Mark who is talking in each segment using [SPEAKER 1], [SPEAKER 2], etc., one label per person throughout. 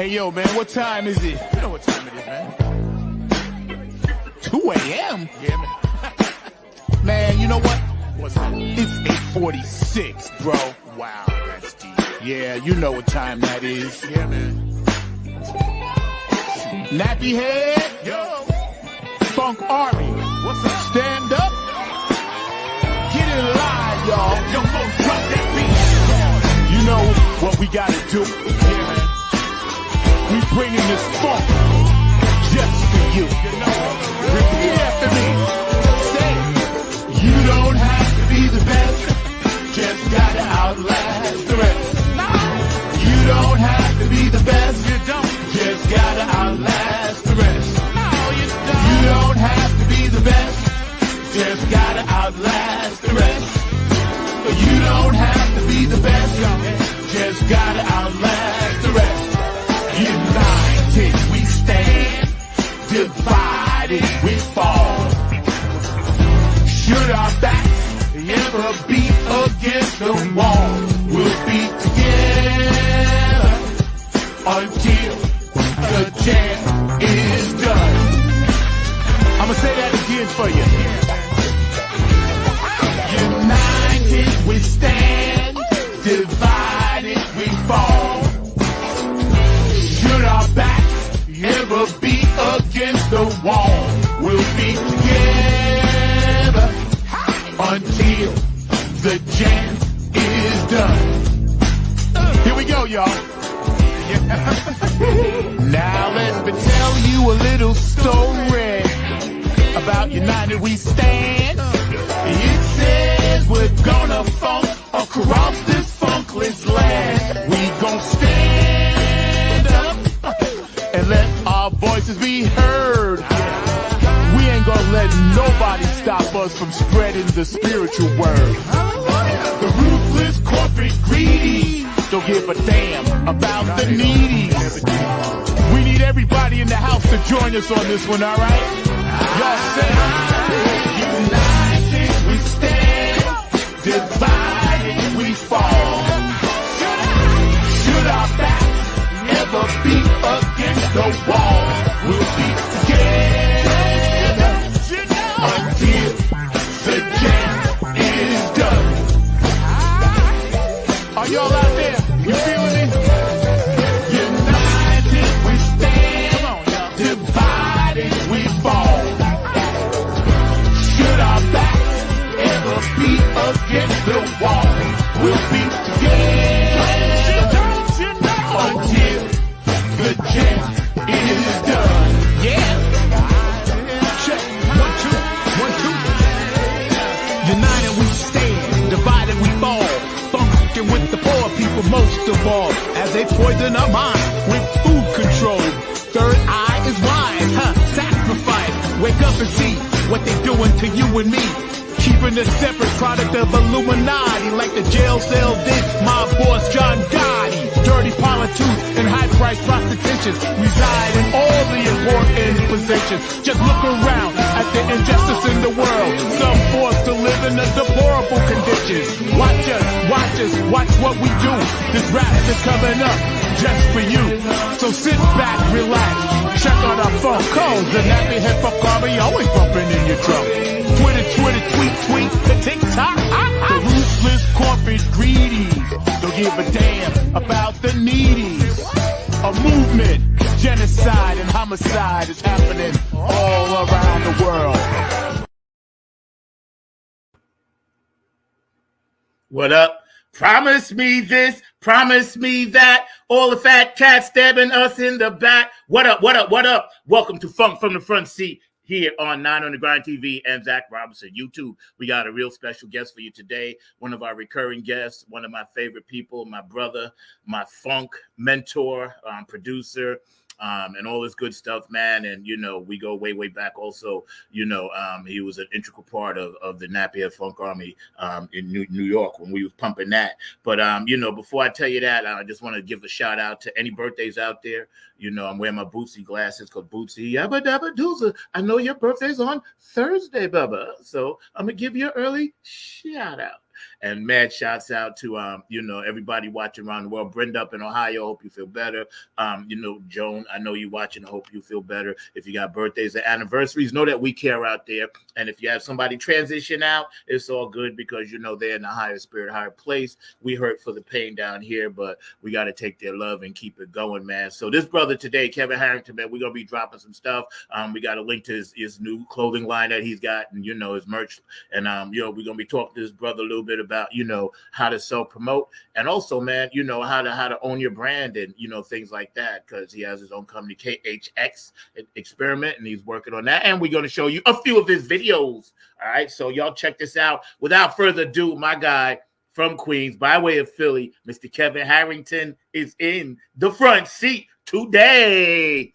[SPEAKER 1] Hey, yo, man, what time is it?
[SPEAKER 2] You know what time it is, man.
[SPEAKER 1] 2 a.m.?
[SPEAKER 2] Yeah, man.
[SPEAKER 1] Man, you know what?
[SPEAKER 2] What's up?
[SPEAKER 1] It's 8:46, bro.
[SPEAKER 2] Wow, that's deep.
[SPEAKER 1] Yeah, you know what time that is.
[SPEAKER 2] Yeah, man.
[SPEAKER 1] Nappy head,
[SPEAKER 2] Yo,
[SPEAKER 1] Funk Army.
[SPEAKER 2] what's up?
[SPEAKER 1] Stand up. Get in line, y'all.
[SPEAKER 2] Yo, folks, drop that beat.
[SPEAKER 1] You know what we gotta do.
[SPEAKER 2] Yeah, man.
[SPEAKER 1] We bringing this funk just for you.
[SPEAKER 2] You know,
[SPEAKER 1] Repeat after me. Say it. You don't have to be the best. Just gotta outlast the rest. You don't have to be the best.
[SPEAKER 2] you don't.
[SPEAKER 1] Just gotta outlast the rest.
[SPEAKER 2] No, you
[SPEAKER 1] You don't have to be the best. Just gotta outlast the rest. You don't have to be the best. Just gotta outlast the rest. United we stand, divided we fall. Should our backs ever be against the wall, we'll be together until the jam is done. I'ma say that again for you. United we stand, divided we fall. Should our backs ever be against the wall, we'll be together until the jam is done. Here we go, y'all. Now let me tell you a little story about United We Stand. It says we're gonna funk across this funkless land. We gon' stand up and let our voices be heard. We ain't gonna let nobody stop us from spreading the spiritual word. The ruthless corporate greedy don't give a damn about the needy. We need everybody in the house to join us on this one, alright? Y'all say, united we stand, divided we fall. Should our backs ever be against the wall, we'll be together until the jam is done. Are y'all out there? You feeling me? United we stand, divided we fall. Should our backs ever be against the wall, we'll be together until the jam is done. Yeah. Check. 1, 2, 1, 2. United we stand, divided we fall. Funkin' with the poor people most of all, as they poison our mind with food control. Third eye is wide, sacrifice. Wake up and see what they doing to you and me. Keeping a separate product of Illuminati, like the jail cell did my boss John Gotti. Dirty politics and high-priced prostitution reside in all the important positions. Just look around at the injustice in the world. Some forced to live in the deplorable conditions. Watch us, watch what we do. This rap is coming up just for you. So sit back, relax, check on our phone calls. The nappy hip hop army always bumping in your drum. Twitter, tweet, the TikTok. The ruthless corporate greedy don't give a damn about the needy. A movement, genocide and homicide is happening all around the world.
[SPEAKER 3] What up? Promise me this, promise me that. All the fat cats stabbing us in the back. What up? Welcome to Funk from the Front Seat here on 9 on the Grind TV and Zach Robinson YouTube. We got a real special guest for you today. One of our recurring guests, one of my favorite people, my brother, my funk mentor, producer, and all this good stuff, man. And, you know, we go way, way back also. You know, he was an integral part of the Napier Funk Army in New York when we was pumping that. But, you know, before I tell you that, I just want to give a shout out to any birthdays out there. You know, I'm wearing my Bootsy glasses because Bootsy, yabba dabba dooza. I know your birthday's on Thursday, Bubba. So I'm going to give you an early shout out. And mad shouts out to everybody watching around the world. Brenda up in Ohio, hope you feel better. Joan, I know you watching, I hope you feel better. If you got birthdays or anniversaries, know that we care out there. And if you have somebody transition out, it's all good because they're in a higher spirit, higher place. We hurt for the pain down here, but we got to take their love and keep it going, man. So this brother today, Kevin Harrington, man, we're gonna be dropping some stuff. We got a link to his new clothing line that he's got, and his merch. And we're gonna be talking to this brother a little bit about how to self-promote, and also, man, how to own your brand, and things like that, because he has his own company, KHX Experiment, and he's working on that. And we're gonna show you a few of his videos. All right, so y'all check this out. Without further ado, my guy from Queens, by way of Philly, Mr. Kevin Harrington is in the front seat today.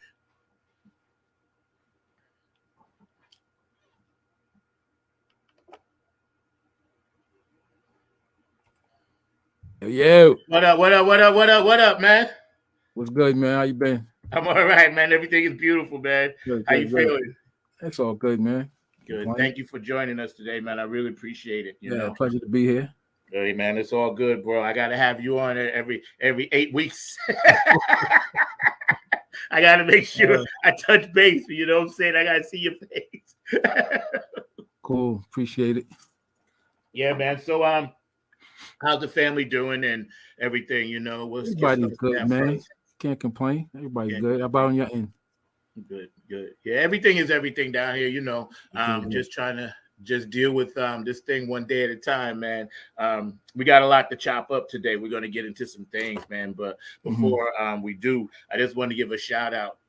[SPEAKER 4] Yo,
[SPEAKER 3] What up, man?
[SPEAKER 4] what's good, man? How you been?
[SPEAKER 3] I'm all right, man. Everything is beautiful, man.
[SPEAKER 4] Good,
[SPEAKER 3] How you
[SPEAKER 4] good.
[SPEAKER 3] feeling?
[SPEAKER 4] It's all good, man.
[SPEAKER 3] Good. Thank you for joining us today, man. I really appreciate it. You know,
[SPEAKER 4] pleasure to be here.
[SPEAKER 3] hey, man, it's all good, bro. I gotta have you on every 8 weeks. I gotta make sure I touch base. You know what I'm saying? I gotta see your face.
[SPEAKER 4] Cool, appreciate it.
[SPEAKER 3] Yeah, man. So how's the family doing and everything?
[SPEAKER 4] Everybody's good, man. Can't complain. Everybody's good. How about on your end?
[SPEAKER 3] Good. Yeah, everything is everything down here. Just trying to deal with this thing one day at a time, man. We got a lot to chop up today. We're going to get into some things, man. But before we do, I just want to give a shout out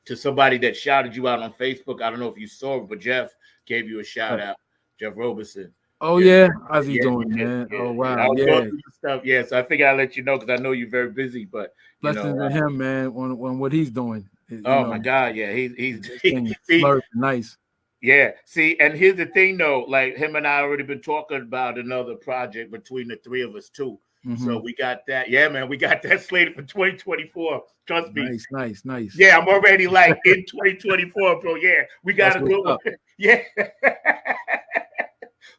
[SPEAKER 3] to somebody that shouted you out on Facebook. I don't know if you saw it, but Jeff gave you a shout out. Jeff Roberson.
[SPEAKER 4] Oh yeah, how's he doing, man?
[SPEAKER 3] Yeah.
[SPEAKER 4] Oh wow,
[SPEAKER 3] I was going through stuff. Yeah, so I figured I'd let you know because I know you're very busy. But
[SPEAKER 4] blessings to him, man. On what he's doing.
[SPEAKER 3] My God, yeah, he's
[SPEAKER 4] nice.
[SPEAKER 3] Yeah, see, and here's the thing, though. Like him and I already been talking about another project between the three of us too. So we got that. Yeah, man, we got that slated for 2024. Trust me.
[SPEAKER 4] Nice.
[SPEAKER 3] Yeah, I'm already like in 2024, bro. Yeah, we got to go. Yeah.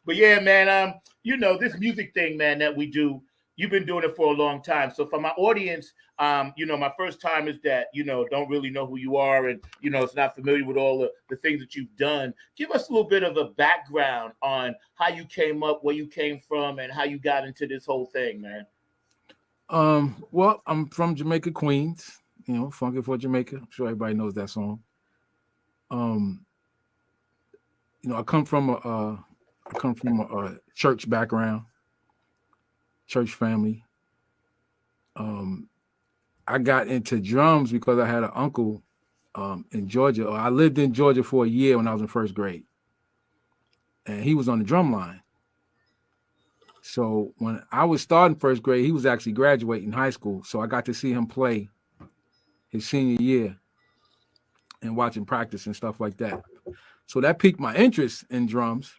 [SPEAKER 3] But yeah, man, this music thing, man, that we do, you've been doing it for a long time. So for my audience, my first time is that, don't really know who you are and, it's not familiar with all the things that you've done. Give us a little bit of a background on how you came up, where you came from, and how you got into this whole thing, man.
[SPEAKER 4] Well, I'm from Jamaica, Queens, Funky for Jamaica. I'm sure everybody knows that song. I come from a church background, church family. I got into drums because I had an uncle in Georgia. I lived in Georgia for a year when I was in first grade, and he was on the drum line. So when I was starting first grade, he was actually graduating high school. So I got to see him play his senior year and watching practice and stuff like that. So that piqued my interest in drums.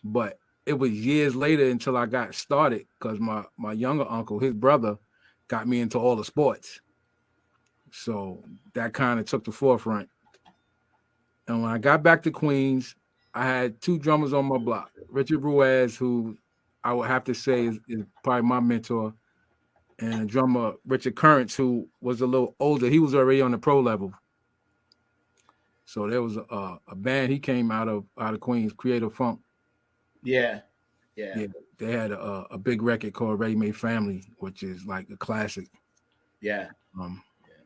[SPEAKER 4] But it was years later until I got started because my younger uncle, his brother, got me into all the sports. So that kind of took the forefront. And when I got back to Queens, I had two drummers on my block. Richard Ruiz, who I would have to say is probably my mentor, and a drummer, Richard Currents, who was a little older. He was already on the pro level. So there was a band. He came out of Queens, Creative Funk.
[SPEAKER 3] Yeah.
[SPEAKER 4] They had a big record called Ready Made Family, which is like a classic.
[SPEAKER 3] Yeah.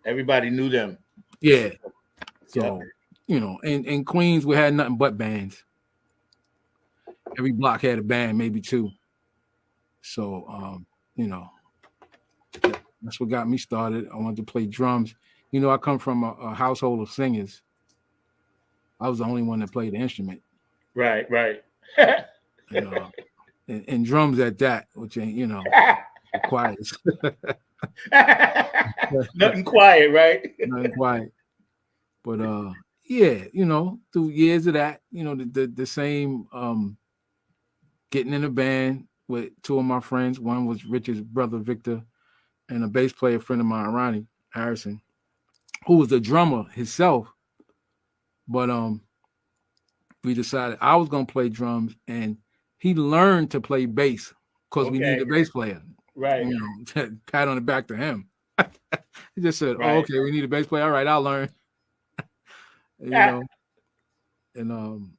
[SPEAKER 3] Everybody knew them.
[SPEAKER 4] Yeah. So, in Queens, we had nothing but bands. Every block had a band, maybe two. So, that's what got me started. I wanted to play drums. I come from a household of singers. I was the only one that played the instrument.
[SPEAKER 3] Right.
[SPEAKER 4] And drums at that, which ain't, quiet.
[SPEAKER 3] Nothing quiet, right?
[SPEAKER 4] Nothing quiet. But through years of that, the same getting in a band with two of my friends. One was Richard's brother, Victor, and a bass player friend of mine, Ronnie Harrison, who was a drummer himself. But we decided I was gonna play drums and he learned to play bass because we
[SPEAKER 3] Okay.
[SPEAKER 4] need a bass player.
[SPEAKER 3] Right.
[SPEAKER 4] You know, pat on the back to him. He just said,
[SPEAKER 3] Right.
[SPEAKER 4] "Oh, okay, we need a bass player. All right, I'll learn." You know, and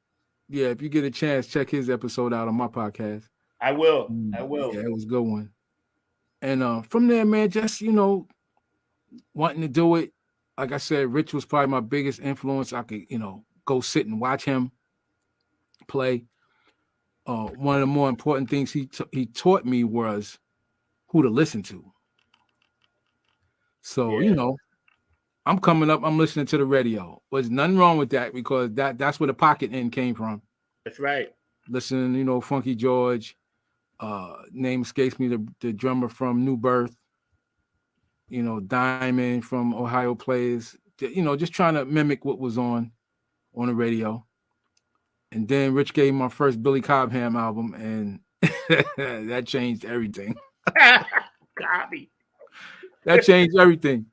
[SPEAKER 4] yeah, if you get a chance, check his episode out on my podcast.
[SPEAKER 3] I will. I will.
[SPEAKER 4] Yeah, it was a good one. And from there, man, just wanting to do it. Like I said, Rich was probably my biggest influence. I could, go sit and watch him play. One of the more important things he taught me was who to listen to. So, I'm coming up, I'm listening to the radio. There's nothing wrong with that because that's where the pocket end came from.
[SPEAKER 3] That's right.
[SPEAKER 4] Listening, Funky George, name escapes me, the drummer from New Birth, Diamond from Ohio Players, just trying to mimic what was on the radio. And then Rich gave me my first Billy Cobham album, and that changed everything.
[SPEAKER 3] Copy.
[SPEAKER 4] That changed everything.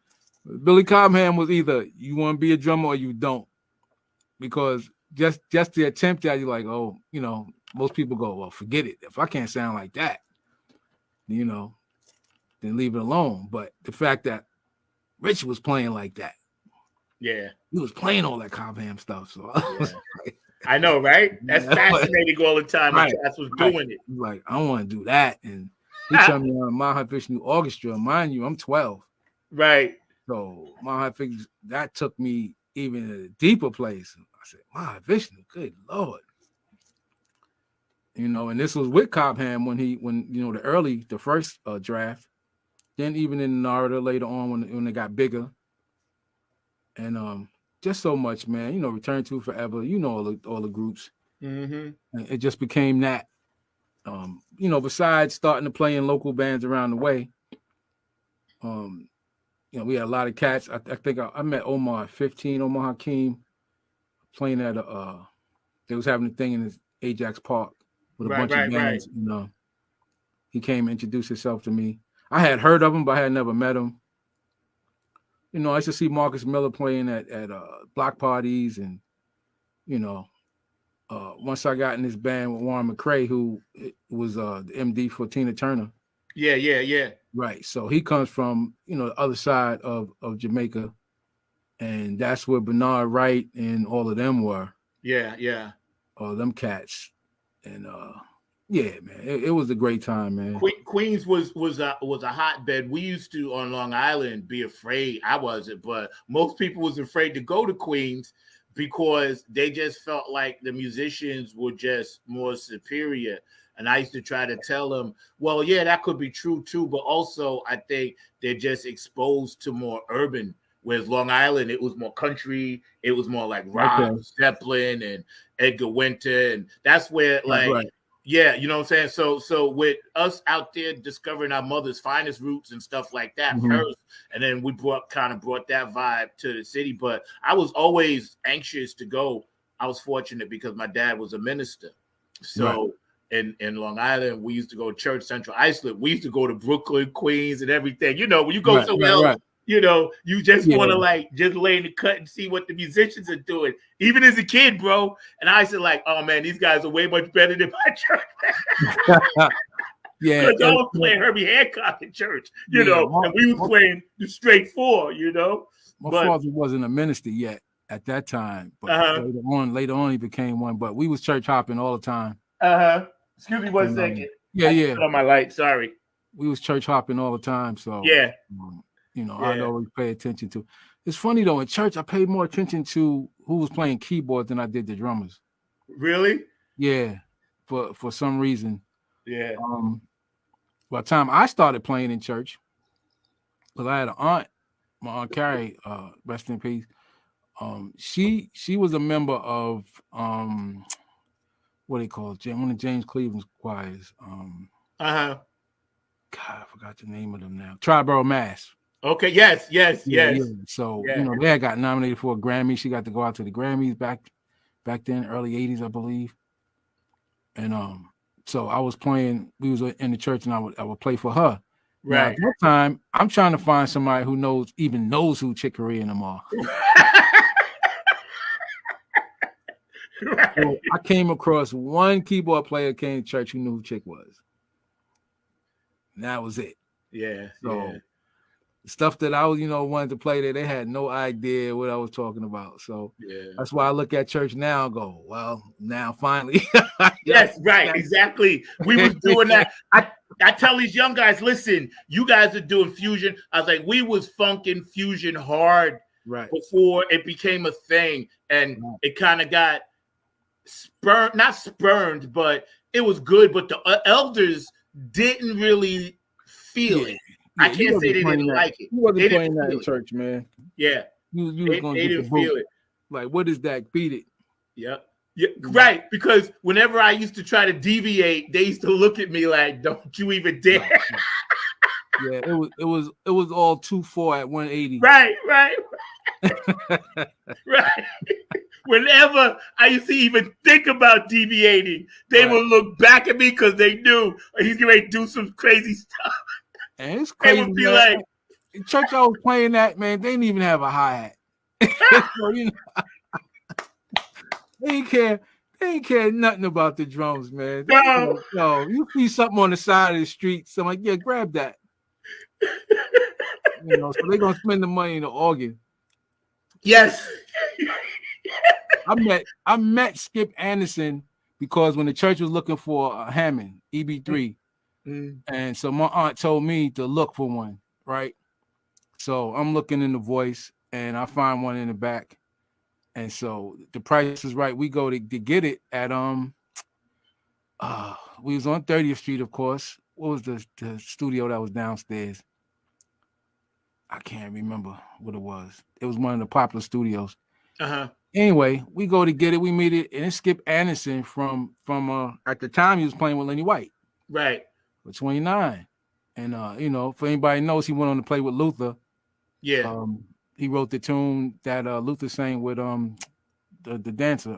[SPEAKER 4] Billy Cobham was either you want to be a drummer or you don't, because just the attempt at, you're like, oh, most people go, well, forget it. If I can't sound like that, then leave it alone. But the fact that Rich was playing like that,
[SPEAKER 3] yeah,
[SPEAKER 4] he was playing all that Cobham stuff. So
[SPEAKER 3] I know, right? That's fascinating all the time.
[SPEAKER 4] Right.
[SPEAKER 3] That's what's doing it.
[SPEAKER 4] Like, I want to do that, and he told me on Mile High Fish New Orchestra. Mind you, I'm 12.
[SPEAKER 3] Right.
[SPEAKER 4] So Mile High Fish, that took me even a deeper place. I said, Mile High Vishnu, good Lord. And this was with Cobham when the first draft. Then even in Narada later on when they got bigger. And just so much, man. Return to Forever. All the groups.
[SPEAKER 3] Mm-hmm.
[SPEAKER 4] And it just became that. Besides starting to play in local bands around the way, we had a lot of cats. I think I met Omar at 15, Omar Hakeem, playing at they was having a thing in Ajax Park with a bunch of bands. Right. He came and introduced himself to me. I had heard of him, but I had never met him. I used to see Marcus Miller playing at block parties, and once I got in this band with Warren McCrae, who was the MD for Tina Turner.
[SPEAKER 3] Yeah.
[SPEAKER 4] Right. So he comes from, the other side of Jamaica, and that's where Bernard Wright and all of them were.
[SPEAKER 3] Yeah.
[SPEAKER 4] All them cats. And yeah, man, it was a great time, man.
[SPEAKER 3] Queens was a hotbed. We used to on Long Island be afraid. I wasn't, but most people was afraid to go to Queens because they just felt like the musicians were just more superior. And I used to try to tell them, well, yeah, that could be true too, but also I think they're just exposed to more urban. Whereas Long Island, it was more country, it was more like rock, Zeppelin, and Edgar Winter, and that's where yeah, you know what I'm saying? So with us out there discovering our mother's finest roots and stuff like that first, and then we brought that vibe to the city. But I was always anxious to go. I was fortunate because my dad was a minister. So in Long Island, we used to go to Church Central Islip. We used to go to Brooklyn, Queens, and everything. When you go somewhere else, you just want to just lay in the cut and see what the musicians are doing, even as a kid, bro. And I said oh man, these guys are way much better than my church.
[SPEAKER 4] Yeah,
[SPEAKER 3] because I was playing Herbie Hancock in church, and we were playing the straight four,
[SPEAKER 4] My father wasn't a minister yet at that time, but later on he became one. But we was church hopping all the time.
[SPEAKER 3] Excuse me one second.
[SPEAKER 4] Yeah.
[SPEAKER 3] On my light, sorry.
[SPEAKER 4] We was church hopping all the time, so
[SPEAKER 3] yeah.
[SPEAKER 4] I'd always pay attention to. It's funny though, in church I paid more attention to who was playing keyboards than I did the drummers.
[SPEAKER 3] Really?
[SPEAKER 4] Yeah, for some reason.
[SPEAKER 3] Yeah.
[SPEAKER 4] By the time I started playing in church, because I had an aunt, my Aunt Carrie, rest in peace. She was a member of what they call one of James Cleveland's choirs.
[SPEAKER 3] God,
[SPEAKER 4] I forgot the name of them now. Triborough Mass.
[SPEAKER 3] Okay. Yes.
[SPEAKER 4] Yeah. So they had got nominated for a Grammy. She got to go out to the Grammys back then, early '80s, I believe. And so I was playing. We was in the church, and I would play for her.
[SPEAKER 3] Right.
[SPEAKER 4] Now, at that time, I'm trying to find somebody who knows who Chick Corea and them are.
[SPEAKER 3] Right.
[SPEAKER 4] So I came across one keyboard player came to church who knew who Chick was. And that was it.
[SPEAKER 3] Yeah.
[SPEAKER 4] So stuff that I was, wanted to play there, they had no idea what I was talking about. So
[SPEAKER 3] Yeah.
[SPEAKER 4] that's why I look at church now and go, well, now finally.
[SPEAKER 3] Yes, right, exactly. We was doing that. I tell these young guys, listen, you guys are doing fusion. I was like, we was funking fusion hard
[SPEAKER 4] Right.
[SPEAKER 3] before it became a thing. And it kind of got not spurned, but it was good. But the elders didn't really feel it. I can't say they didn't like it.
[SPEAKER 4] You wasn't
[SPEAKER 3] They
[SPEAKER 4] playing
[SPEAKER 3] didn't
[SPEAKER 4] that in
[SPEAKER 3] feel it.
[SPEAKER 4] church, man.
[SPEAKER 3] Yeah.
[SPEAKER 4] You was
[SPEAKER 3] They
[SPEAKER 4] going to
[SPEAKER 3] didn't feel it.
[SPEAKER 4] Like, what is that? Beat it.
[SPEAKER 3] Yep. Yeah, right. Because whenever I used to try to deviate, they used to look at me like, "Don't you even dare!"
[SPEAKER 4] Right. Yeah, it was all 2-4 at 180.
[SPEAKER 3] Right. Right. Whenever I used to even think about deviating, they would look back at me because they knew he's going to do some crazy stuff.
[SPEAKER 4] And it's crazy.
[SPEAKER 3] They would be
[SPEAKER 4] man.
[SPEAKER 3] like,
[SPEAKER 4] in church I was playing that, man, they didn't even have a hi-hat. So, they ain't care nothing about the drums, man. No, you see something on the side of the street, so I'm like, yeah, grab that. So they're gonna spend the money in the organ.
[SPEAKER 3] yes.
[SPEAKER 4] I met Skip Anderson because when the church was looking for a Hammond EB3, and so my aunt told me to look for one, right? So I'm looking in the voice and I find one in the back. And so the price is right. We go to get it at we was on 30th Street, of course. What was the studio that was downstairs? I can't remember what it was. It was one of the popular studios. Anyway, we go to get it. We meet it, and it's Skip Anderson from at the time he was playing with Lenny White.
[SPEAKER 3] Right.
[SPEAKER 4] For 29. And for anybody who knows, he went on to play with Luther.
[SPEAKER 3] Yeah.
[SPEAKER 4] He wrote the tune that Luther sang with the dancer.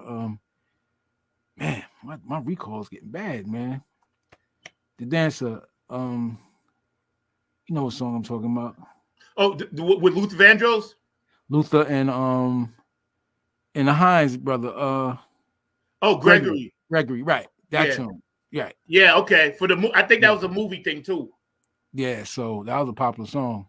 [SPEAKER 4] Man, my recall is getting bad, man. The dancer, you know what song I'm talking about?
[SPEAKER 3] Oh, with Luther Vandross?
[SPEAKER 4] Luther and the Hines brother.
[SPEAKER 3] Oh, Gregory.
[SPEAKER 4] Gregory, right? That's him. Yeah.
[SPEAKER 3] Yeah. Okay. I think that was a movie thing too.
[SPEAKER 4] Yeah. So that was a popular song.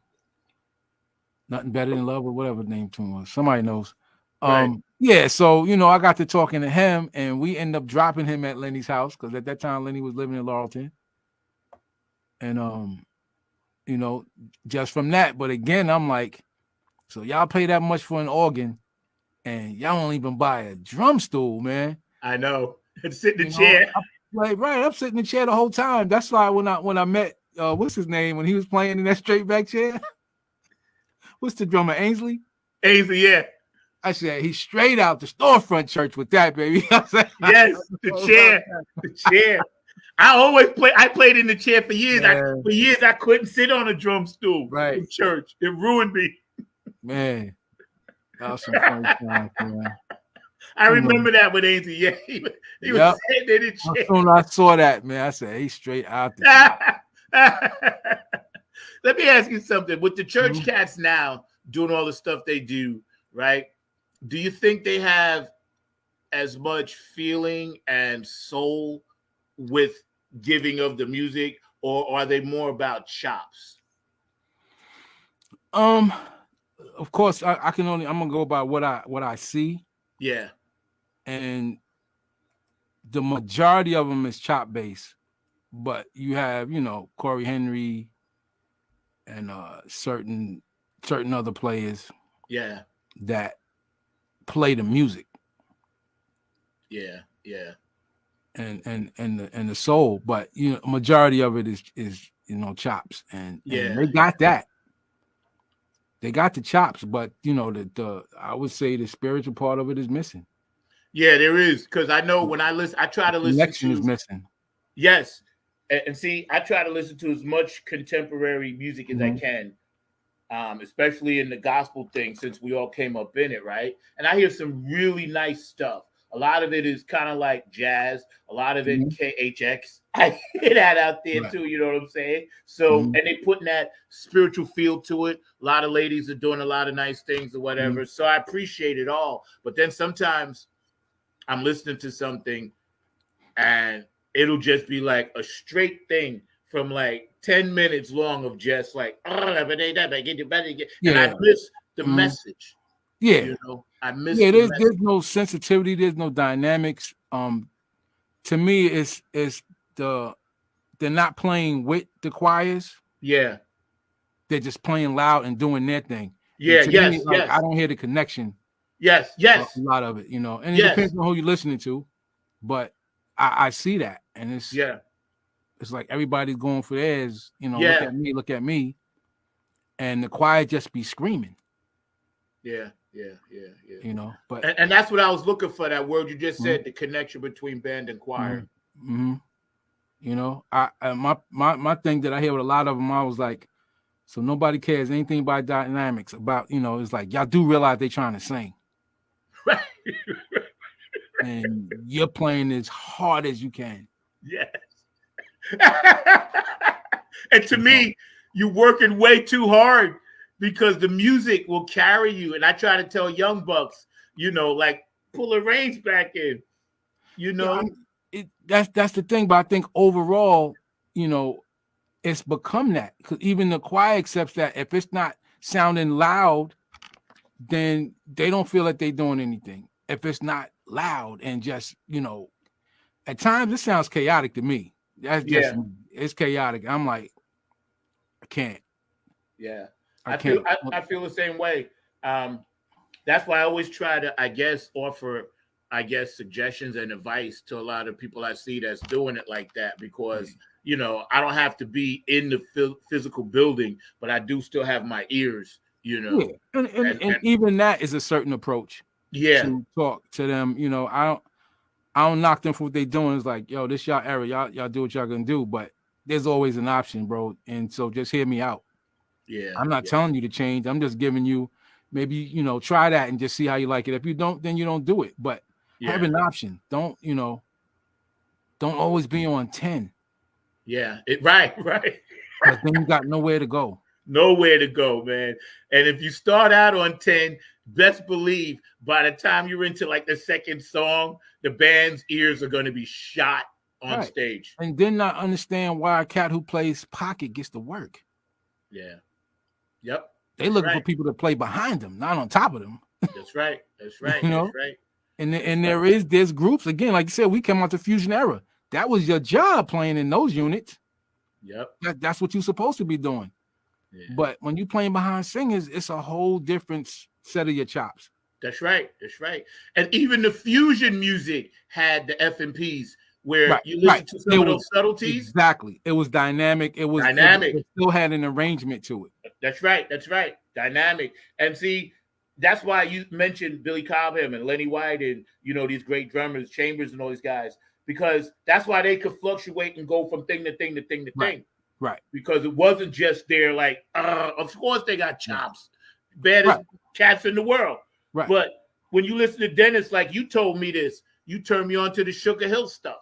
[SPEAKER 4] Nothing Better Than Love or whatever the name tune was. Somebody knows.
[SPEAKER 3] Right.
[SPEAKER 4] Yeah, so I got to talking to him and we end up dropping him at Lenny's house because at that time Lenny was living in Laurelton. And just from that, but again, I'm like, so y'all pay that much for an organ and y'all don't even buy a drum stool, man.
[SPEAKER 3] I know. Sit in the chair.
[SPEAKER 4] I'm sitting in the chair the whole time. That's why when I met what's his name when he was playing in that straight back chair. What's the drummer, Ainsley?
[SPEAKER 3] Ainsley, yeah.
[SPEAKER 4] I said he's straight out the storefront church with that, baby.
[SPEAKER 3] Yes, the chair. I played in the chair for years. I couldn't sit on a drum stool in church. It ruined me.
[SPEAKER 4] Man, that was some funny times, man.
[SPEAKER 3] I remember that with Ainsley. Yeah, he was sitting in the chair.
[SPEAKER 4] As soon as I saw that, man, I said he's straight out the
[SPEAKER 3] Let me ask you something. With the church cats now doing all the stuff they do, right? Do you think they have as much feeling and soul with giving of the music, or are they more about chops?
[SPEAKER 4] Of course, I'm gonna go by what I see.
[SPEAKER 3] Yeah.
[SPEAKER 4] And the majority of them is chop bass, but you have Corey Henry and certain other players that play the music and the soul, but majority of it is chops and they got that. They got the chops, but the I would say the spiritual part of it is missing.
[SPEAKER 3] Yeah, there is, because I know when I try to listen.
[SPEAKER 4] Connection is missing.
[SPEAKER 3] Yes, and see, I try to listen to as much contemporary music as I can, especially in the gospel thing, since we all came up in it, right? And I hear some really nice stuff. A lot of it is kind of like jazz. A lot of it KHX. I hear that out there too. You know what I'm saying? So, and they putting that spiritual feel to it. A lot of ladies are doing a lot of nice things or whatever. So I appreciate it all. But then sometimes I'm listening to something and it'll just be like a straight thing from like 10 minutes long of just like, and I miss the message.
[SPEAKER 4] Yeah.
[SPEAKER 3] You know, I miss
[SPEAKER 4] Yeah,
[SPEAKER 3] the
[SPEAKER 4] there's
[SPEAKER 3] message.
[SPEAKER 4] no sensitivity, there's no dynamics. To me, it's they're not playing with the choirs.
[SPEAKER 3] Yeah.
[SPEAKER 4] They're just playing loud and doing their thing.
[SPEAKER 3] Yeah,
[SPEAKER 4] And to me,
[SPEAKER 3] yes,
[SPEAKER 4] like
[SPEAKER 3] yes.
[SPEAKER 4] I don't hear the connection.
[SPEAKER 3] Yes,
[SPEAKER 4] A
[SPEAKER 3] yes.
[SPEAKER 4] lot of it, and it
[SPEAKER 3] Yes.
[SPEAKER 4] depends on who you're listening to. But I see that, and it's like everybody's going for theirs.
[SPEAKER 3] Yeah.
[SPEAKER 4] Look at me, and the choir just be screaming.
[SPEAKER 3] Yeah.
[SPEAKER 4] But
[SPEAKER 3] and that's what I was looking for. That word you just said, the connection between band and choir.
[SPEAKER 4] My thing that I hear with a lot of them, I was like, so nobody cares anything about dynamics. About it's like y'all do realize they trying to sing,
[SPEAKER 3] Right.
[SPEAKER 4] and you're playing as hard as you can.
[SPEAKER 3] Yes. And to me, you're working way too hard because the music will carry you. And I try to tell young bucks, like pull the reins back in.
[SPEAKER 4] That's the thing. But I think overall, it's become that because even the choir accepts that if it's not sounding loud, then they don't feel like they're doing anything. If it's not loud and just, at times it sounds chaotic to me. That's just it's chaotic. I'm like, I can't.
[SPEAKER 3] Yeah.
[SPEAKER 4] I can't.
[SPEAKER 3] I feel the same way. That's why I always try to, offer, suggestions and advice to a lot of people I see that's doing it like that because, I don't have to be in the physical building, but I do still have my ears,
[SPEAKER 4] Yeah. And even that is a certain approach.
[SPEAKER 3] Yeah.
[SPEAKER 4] To talk to them, I don't knock them for what they're doing. It's like, yo, this y'all era. Y'all do what y'all gonna do, but there's always an option, bro. And so just hear me out.
[SPEAKER 3] Yeah.
[SPEAKER 4] I'm not telling you to change. I'm just giving you maybe, try that and just see how you like it. If you don't, then you don't do it. But have an option. Don't always be on 10.
[SPEAKER 3] Yeah. Right.
[SPEAKER 4] Because then you got nowhere to go.
[SPEAKER 3] Nowhere to go, man. And if you start out on 10, best believe by the time you're into like the second song, the band's ears are going to be shot on stage. And
[SPEAKER 4] then not understand why a cat who plays pocket gets to work.
[SPEAKER 3] Yeah. Yep.
[SPEAKER 4] They looking for people to play behind them, not on top of them.
[SPEAKER 3] That's right. That's right.
[SPEAKER 4] That's
[SPEAKER 3] right.
[SPEAKER 4] And there's groups, again, like you said, we came out the fusion era. That was your job playing in those units.
[SPEAKER 3] Yep.
[SPEAKER 4] That's what you're supposed to be doing. Yeah. But when you're playing behind singers, it's a whole different set of your chops.
[SPEAKER 3] That's right. And even the fusion music had the FMPs where you listen to some of those subtleties.
[SPEAKER 4] Exactly. It was dynamic. It was dynamic. It still had an arrangement to it.
[SPEAKER 3] That's right. Dynamic. And see, that's why you mentioned Billy Cobham and Lenny White and, these great drummers, Chambers and all these guys, because that's why they could fluctuate and go from thing to thing to thing to thing.
[SPEAKER 4] Right.
[SPEAKER 3] Because it wasn't just their like, of course they got chops, baddest cats in the world. Right. But when you listen to Dennis, like you told me this, you turned me on to the Sugar Hill stuff.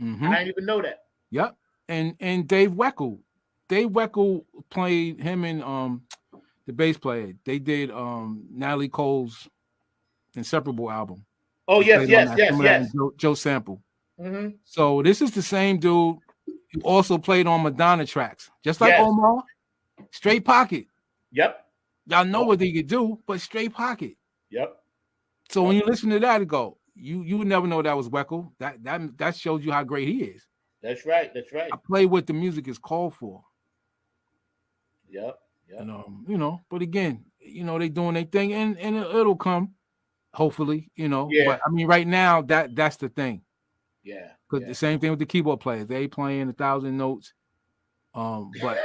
[SPEAKER 3] Mm-hmm. I didn't even know that.
[SPEAKER 4] Yep. And Dave Weckl. Dave Weckl played him and the bass player. They did Natalie Cole's Inseparable album.
[SPEAKER 3] Oh, yes.
[SPEAKER 4] Joe Sample.
[SPEAKER 3] Mm-hmm.
[SPEAKER 4] So this is the same dude who also played on Madonna tracks. Just like Omar. Straight pocket.
[SPEAKER 3] Yep.
[SPEAKER 4] Y'all know what he could do, but straight pocket.
[SPEAKER 3] Yep.
[SPEAKER 4] So when you listen to that, it go, you would never know that was Weckl. That shows you how great he is.
[SPEAKER 3] That's right.
[SPEAKER 4] I play what the music is called for.
[SPEAKER 3] Yep.
[SPEAKER 4] And, but again, they doing their thing and it'll come, hopefully, But I mean, right now, that's the thing.
[SPEAKER 3] Yeah.
[SPEAKER 4] Because the same thing with the keyboard players. They playing 1,000 notes. But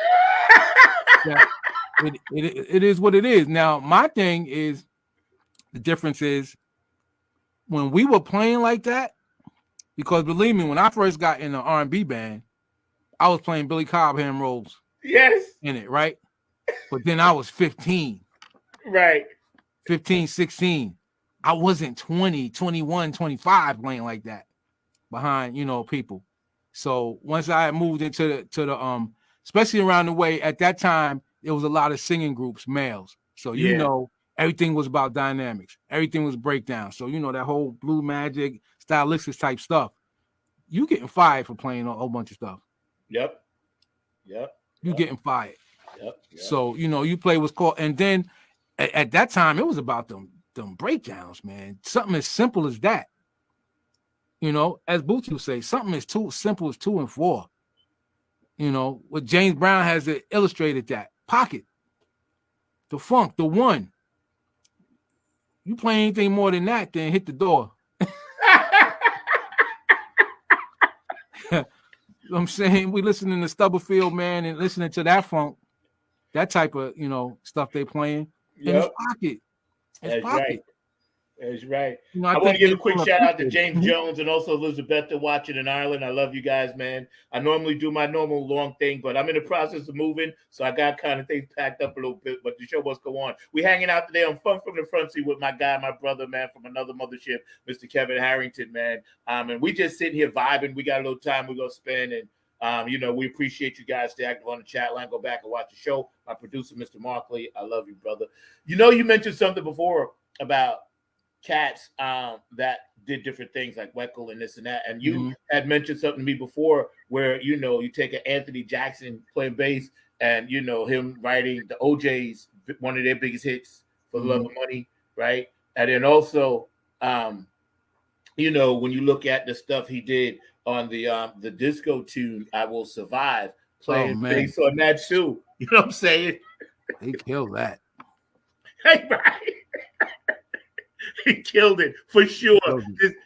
[SPEAKER 4] it is what it is. Now, my thing is, the difference is when we were playing like that, because believe me, when I first got in the R&B band, I was playing Billy Cobham roles.
[SPEAKER 3] Yes.
[SPEAKER 4] In it, right? But then I was 15.
[SPEAKER 3] Right.
[SPEAKER 4] 15, 16. I wasn't 20, 21, 25 playing like that behind, people. So once I moved into the especially around the way at that time, there was a lot of singing groups, males. So everything was about dynamics. Everything was breakdown. So, that whole Blue Magic, stylistics type stuff, you getting fired for playing a whole bunch of stuff.
[SPEAKER 3] Yep.
[SPEAKER 4] You getting fired.
[SPEAKER 3] Yep.
[SPEAKER 4] So, you play what's called, and then at that time, it was about them breakdowns, man. Something as simple as that. As Bootsy would say, something as too simple as 2 and 4. What James Brown has illustrated that. Pocket. The funk, the one. You play anything more than that, then hit the door. I'm saying we listening to Stubblefield, man, and listening to that funk, that type of stuff they playing. And it's pocket. It's pocket.
[SPEAKER 3] Right. That's right.
[SPEAKER 4] I
[SPEAKER 3] want to give a quick shout out to James Jones and also Elizabeth watching in Ireland. I love you guys, man. I normally do my normal long thing, but I'm in the process of moving, so I got kind of things packed up a little bit, but the show must go on. We're hanging out today on Funk from the Front Seat with my guy, my brother, man, from another mothership, Mr. Kevin Harrington, man. And we just sitting here vibing. We got a little time we're going to spend, and we appreciate you guys stay active on the chat line. Go back and watch the show. My producer, Mr. Markley, I love you, brother. You mentioned something before about cats that did different things like Weckl and this and that. And you had mentioned something to me before where, you take an Anthony Jackson playing bass and, him writing the OJ's, one of their biggest hits, For the Love of Money, right? And then also, when you look at the stuff he did on the disco tune, I Will Survive, playing bass on that too. You know what I'm saying?
[SPEAKER 4] He killed that.
[SPEAKER 3] Hey, right. He killed it for sure.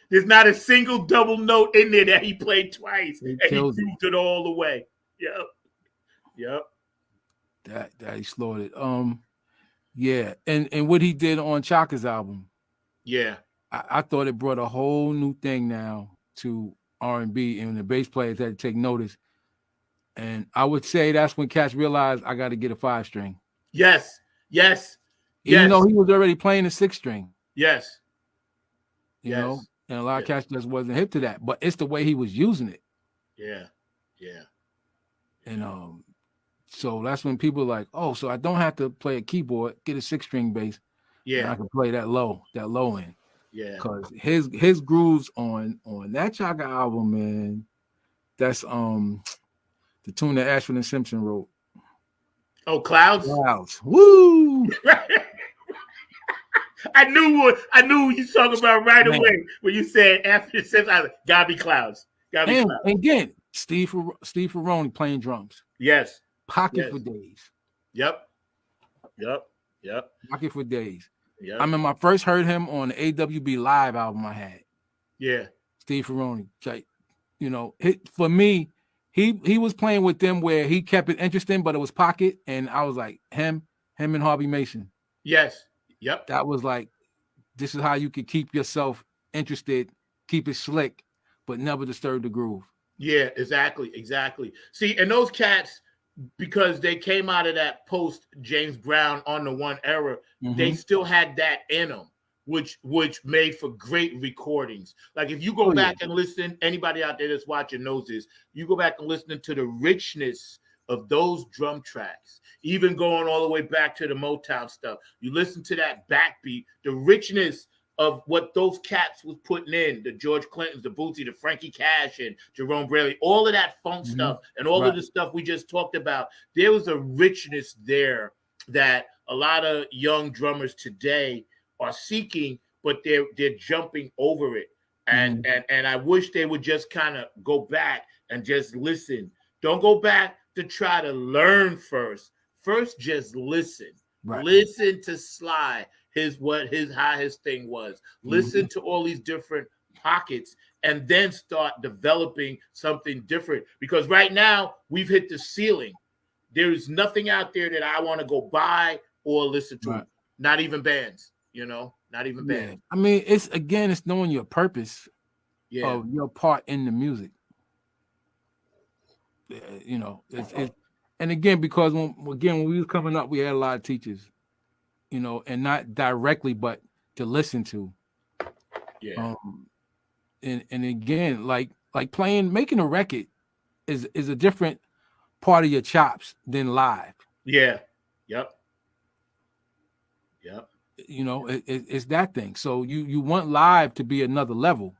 [SPEAKER 3] There's not a single double note in there that he played twice, and he proved it all the way. Yep.
[SPEAKER 4] That he slaughtered. Yeah, and what he did on Chaka's album.
[SPEAKER 3] Yeah,
[SPEAKER 4] I thought it brought a whole new thing now to R&B, and the bass players had to take notice. And I would say that's when cats realized I got to get a 5-string.
[SPEAKER 3] Yes.
[SPEAKER 4] Even though he was already playing a 6-string.
[SPEAKER 3] Yes.
[SPEAKER 4] You know, and a lot of cats just wasn't hip to that, but it's the way he was using it.
[SPEAKER 3] Yeah.
[SPEAKER 4] And so that's when people are like, oh, so I don't have to play a keyboard, get a 6-string bass. Yeah, I can play that low end.
[SPEAKER 3] Yeah,
[SPEAKER 4] because his grooves on that Chaka album, man, that's the tune that Ashford and Simpson wrote.
[SPEAKER 3] Oh, Clouds.
[SPEAKER 4] Woo!
[SPEAKER 3] I knew what you talking about right away when you said after it says, "Gotta be Clouds." Gotta be Clouds.
[SPEAKER 4] And again, Steve Ferroni playing drums.
[SPEAKER 3] Yes.
[SPEAKER 4] Pocket for days.
[SPEAKER 3] Yep.
[SPEAKER 4] Pocket for days.
[SPEAKER 3] Yep.
[SPEAKER 4] I remember I first heard him on the AWB Live album I had.
[SPEAKER 3] Yeah. Steve
[SPEAKER 4] Ferroni. For me, he was playing with them where he kept it interesting, but it was pocket, and I was like, him and Harvey Mason.
[SPEAKER 3] Yes. Yep.
[SPEAKER 4] That was like, this is how you could keep yourself interested, keep it slick, but never disturb the groove.
[SPEAKER 3] Yeah, exactly. See, and those cats, because they came out of that post James Brown on the One era, they still had that in them, which made for great recordings. Like if you go back and listen, anybody out there that's watching knows this, you go back and listen to the richness of those drum tracks, even going all the way back to the Motown stuff. You listen to that backbeat, the richness of what those cats was putting in, the George Clintons, the Bootsy, the Frankie Cash, and Jerome Braley, all of that funk stuff and all of the stuff we just talked about. There was a richness there that a lot of young drummers today are seeking, but they're jumping over it. And I wish they would just kind of go back and just listen. Don't go back to try to learn first. First, just listen. Right. Listen to Sly, how his thing was. Listen to all these different pockets and then start developing something different. Because right now we've hit the ceiling. There is nothing out there that I want to go buy or listen to. Right. Not even bands, not even bands.
[SPEAKER 4] I mean, it's knowing your purpose of your part in the music. And again, because when we was coming up, we had a lot of teachers, and not directly, but to listen to. Yeah. And again, like making a record is a different part of your chops than live.
[SPEAKER 3] Yeah. Yep.
[SPEAKER 4] You know, it's that thing. So you want live to be another level,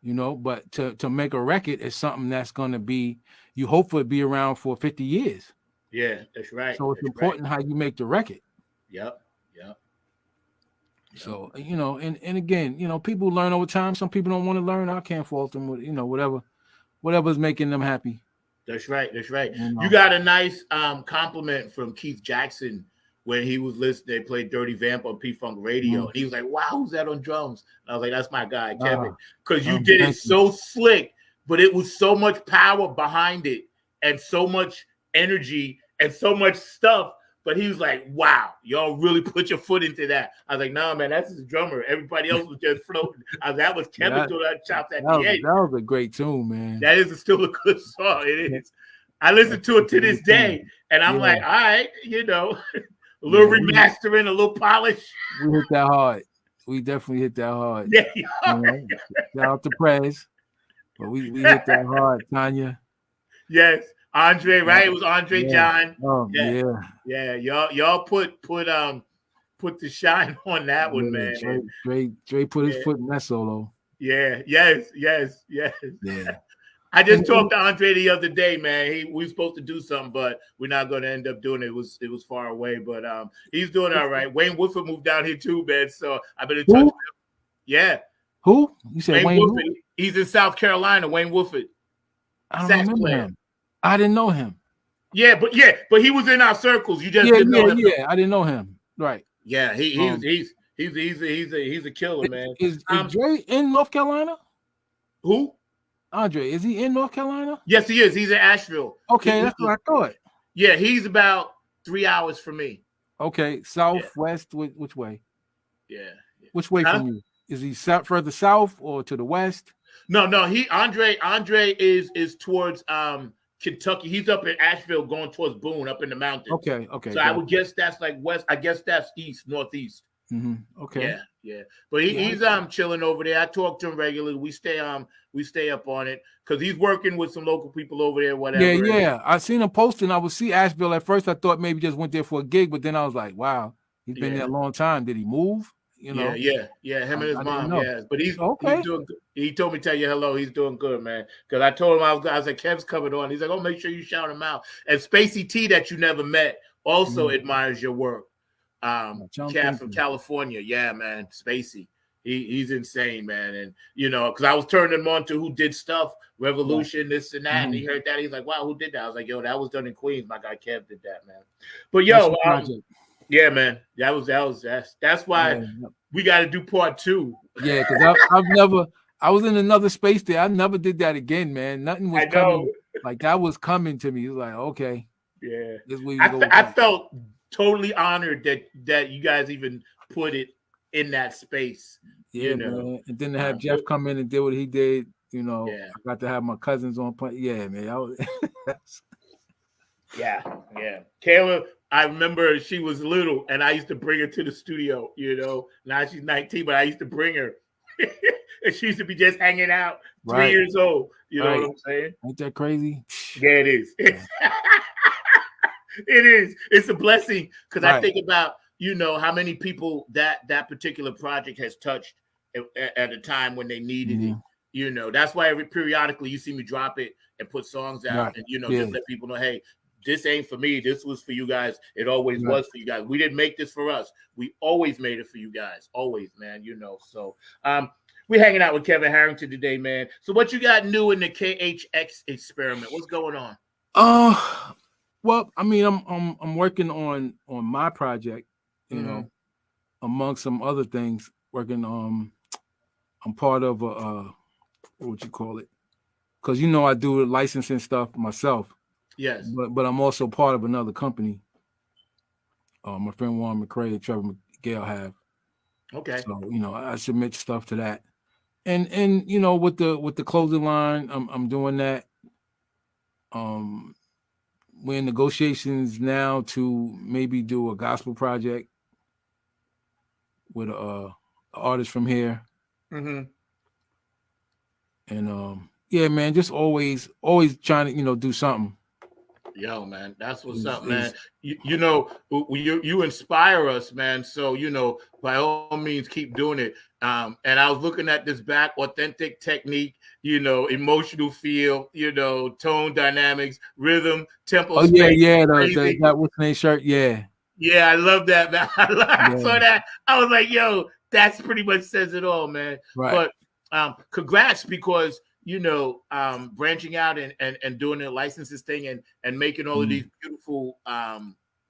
[SPEAKER 4] you know, but to make a record is something that's going to be, you hope for it to be around for 50 years.
[SPEAKER 3] Yeah, that's right.
[SPEAKER 4] So it's
[SPEAKER 3] That's
[SPEAKER 4] important
[SPEAKER 3] right.
[SPEAKER 4] how you make the record.
[SPEAKER 3] Yep. Yep.
[SPEAKER 4] So, you know, and again, you know, people learn over time. Some people don't want to learn. I can't fault them with, you know, whatever's making them happy.
[SPEAKER 3] That's right. That's right.
[SPEAKER 4] You
[SPEAKER 3] You
[SPEAKER 4] know.
[SPEAKER 3] got a nice compliment from Keith Jackson when he was listening. They played Dirty Vamp on P Funk Radio, and he was like, "Wow, who's that on drums?" And I was like, "That's my guy, Kevin," because you did it
[SPEAKER 4] Thank you.
[SPEAKER 3] so slick, but it was so much power behind it, and so much energy, and so much stuff. But he was like, "Wow, y'all really put your foot into that." I was like, "No, man, that's his drummer. Everybody else was just floating." That was Kevin doing that chops at the end.
[SPEAKER 4] That was a great tune, man.
[SPEAKER 3] That is still a good song. It is. I listen to it to this day, and I'm like, all right, you know, a little remastering, a little polish.
[SPEAKER 4] We hit that hard. We definitely hit that hard.
[SPEAKER 3] Yeah,
[SPEAKER 4] you know? Shout out to Prez, but we hit that hard, Tanya.
[SPEAKER 3] Yes, Andre, right? It was Andre John.
[SPEAKER 4] Oh,
[SPEAKER 3] yeah. Y'all put the shine on that one, man.
[SPEAKER 4] Dre put his foot in that solo.
[SPEAKER 3] Yeah, yes.
[SPEAKER 4] Yeah.
[SPEAKER 3] I just talked to Andre the other day, man. We were supposed to do something, but we're not going to end up doing it. It was far away, but he's doing all right. Wayne Woodford moved down here too, man. So I've been in touch with him. Yeah.
[SPEAKER 4] Who? You said Wayne
[SPEAKER 3] Woodford? He's in South Carolina. Wayne Woodford.
[SPEAKER 4] I don't remember him. I didn't know him.
[SPEAKER 3] Yeah, but he was in our circles. You just didn't know him.
[SPEAKER 4] Yeah, I didn't know him. Right.
[SPEAKER 3] Yeah, he's a killer, man.
[SPEAKER 4] Is Dre in North Carolina?
[SPEAKER 3] Who?
[SPEAKER 4] Andre, is he in North Carolina?
[SPEAKER 3] Yes, he is. He's in Asheville.
[SPEAKER 4] Okay, that's what I thought.
[SPEAKER 3] Yeah, he's about 3 hours from me.
[SPEAKER 4] Okay, southwest, which way?
[SPEAKER 3] Yeah.
[SPEAKER 4] Which way from you? Is he further south or to the west?
[SPEAKER 3] No. Andre is towards Kentucky. He's up in Asheville, going towards Boone, up in the mountains.
[SPEAKER 4] Okay.
[SPEAKER 3] So I would guess that's like west. I guess that's northeast.
[SPEAKER 4] Mm-hmm. Okay.
[SPEAKER 3] Yeah. But he's chilling over there. I talk to him regularly. We stay up on it because he's working with some local people over there. Whatever.
[SPEAKER 4] Yeah. I seen him posting. I would see Asheville at first. I thought maybe just went there for a gig, but then I was like, wow, he's been there a long time. Did he move? You know?
[SPEAKER 3] Yeah. Him and his mom. Yeah, but he's doing good. He told me to tell you hello. He's doing good, man. Because I told him I was like, Kev's coming on. He's like, oh, make sure you shout him out. And Spacey T that you never met also admires your work. Cat from California. Yeah, man. Spacey. He's insane, man. And you know, because I was turning him on to who did stuff, Revolution, this and that, and he heard that. He's like, wow, who did that? I was like, yo, that was done in Queens. My guy Kev did that, man. But yo, yeah, man. That's why we got to do part 2.
[SPEAKER 4] Yeah, because I was in another space there. I never did that again, man. Nothing was coming. Like that was coming to me. It was like, okay.
[SPEAKER 3] Yeah. I felt totally honored that you guys even put it in that space.
[SPEAKER 4] Yeah, you know? Man. And then to have Jeff come in and do what he did, you know, I got to have my cousins on point. Yeah, man.
[SPEAKER 3] Yeah. Kayla, I remember she was little and I used to bring her to the studio, you know. Now she's 19, but I used to bring her. And she used to be just hanging out, 3 years old. You know what I'm saying?
[SPEAKER 4] Ain't that crazy?
[SPEAKER 3] Yeah, it is. It is. It's a blessing because I think about, you know, how many people that particular project has touched at a time when they needed it. You know, that's why periodically you see me drop it and put songs out and, you know, just let people know, hey, this ain't for me. This was for you guys. It always was for you guys. We didn't make this for us. We always made it for you guys. Always, man, you know. So we're hanging out with Kevin Harrington today, man. So what you got new in the KHX experiment? What's going on?
[SPEAKER 4] Well, I mean, I'm working on my project, you know, among some other things. Working I'm part of a what you call it? Because you know I do the licensing stuff myself.
[SPEAKER 3] Yes.
[SPEAKER 4] But I'm also part of another company. My friend Warren McCray and Trevor McGill have.
[SPEAKER 3] Okay.
[SPEAKER 4] So, you know, I submit stuff to that. And you know, with the clothing line, I'm doing that. We're in negotiations now to maybe do a gospel project with a artist from here.
[SPEAKER 3] Mm-hmm.
[SPEAKER 4] And yeah, man, just always trying to, you know, do something.
[SPEAKER 3] Yo, man, that's what's
[SPEAKER 4] Is
[SPEAKER 3] up, man. You know, you inspire us, man. So, you know, by all means, keep doing it. And I was looking at this back, authentic technique, you know, emotional feel, you know, tone dynamics, rhythm, tempo,
[SPEAKER 4] oh yeah,
[SPEAKER 3] space,
[SPEAKER 4] yeah,
[SPEAKER 3] phrasing.
[SPEAKER 4] that what's name shirt, yeah,
[SPEAKER 3] Yeah, I love that, man. I
[SPEAKER 4] yeah,
[SPEAKER 3] saw that. I was like, yo, that's pretty much says it all, man.
[SPEAKER 4] right.
[SPEAKER 3] But congrats, because you know, branching out and doing the licenses thing and making all of
[SPEAKER 4] Mhm.
[SPEAKER 3] these beautiful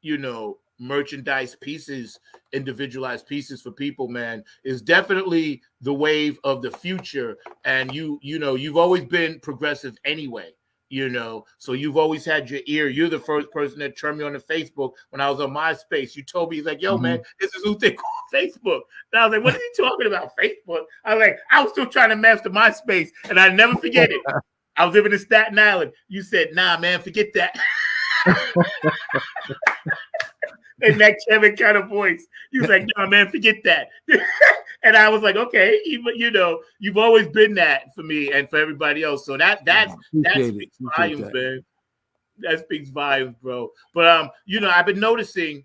[SPEAKER 3] you know, merchandise pieces, individualized pieces for people, man, is definitely the wave of the future. And you know, you've always been progressive anyway. You know, so you've always had your ear. You're the first person that turned me on to Facebook when I was on MySpace. You told me, he's like, yo, man,
[SPEAKER 4] Mhm.
[SPEAKER 3] this is who they call Facebook. And I was like, what are you talking about, Facebook? I was like, I was still trying to master MySpace, and I never forget it. I was living in Staten Island. You said, nah, man, forget that. In that Kevin kind of voice. He was like, nah, man, forget that. And I was like, okay, you know, you've always been that for me and for everybody else. So that
[SPEAKER 4] Appreciate it.
[SPEAKER 3] speaks
[SPEAKER 4] Appreciate
[SPEAKER 3] volumes,
[SPEAKER 4] that.
[SPEAKER 3] man. That speaks volumes, bro. But you know, I've been noticing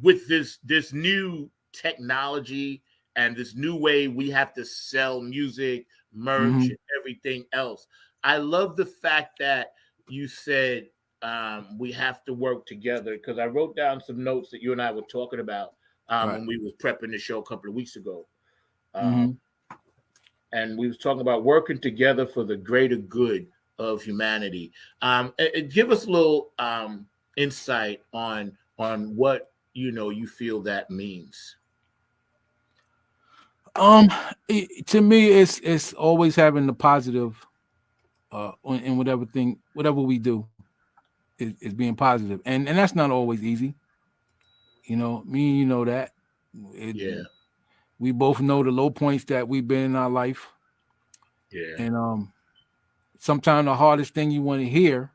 [SPEAKER 3] with this new technology and this new way we have to sell music, merch,
[SPEAKER 4] Mhm.
[SPEAKER 3] and everything else. I love the fact that you said we have to work together, because I wrote down some notes that you and I were talking about
[SPEAKER 4] Right.
[SPEAKER 3] when we was prepping the show a couple of weeks ago. Um,
[SPEAKER 4] Mhm.
[SPEAKER 3] and we was talking about working together for the greater good of humanity. Give us a little insight on what you know you feel that means.
[SPEAKER 4] Um, to me, it's always having the positive in whatever we do is being positive, and that's not always easy. You know, me and you know that. It,
[SPEAKER 3] Yeah,
[SPEAKER 4] we both know the low points that we've been in our life,
[SPEAKER 3] yeah,
[SPEAKER 4] and sometimes the hardest thing you want to hear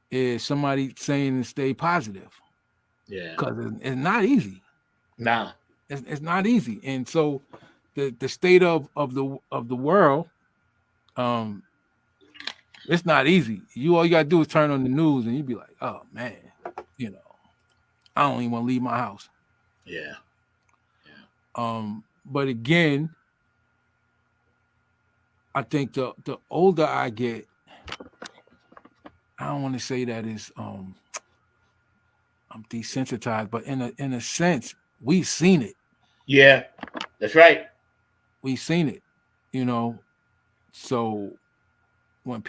[SPEAKER 4] is somebody saying to stay positive,
[SPEAKER 3] yeah.
[SPEAKER 4] because it's not easy.
[SPEAKER 3] Nah,
[SPEAKER 4] It's not easy, and so the state of the world, um, it's not easy. All you gotta do is turn on the news, and you be like, oh man, you know, I don't even want to leave my house.
[SPEAKER 3] yeah,
[SPEAKER 4] But again, I think the older I get, I don't want to say that is I'm desensitized, but in a sense, we've seen it.
[SPEAKER 3] yeah. That's right.
[SPEAKER 4] We've seen it, you know. So when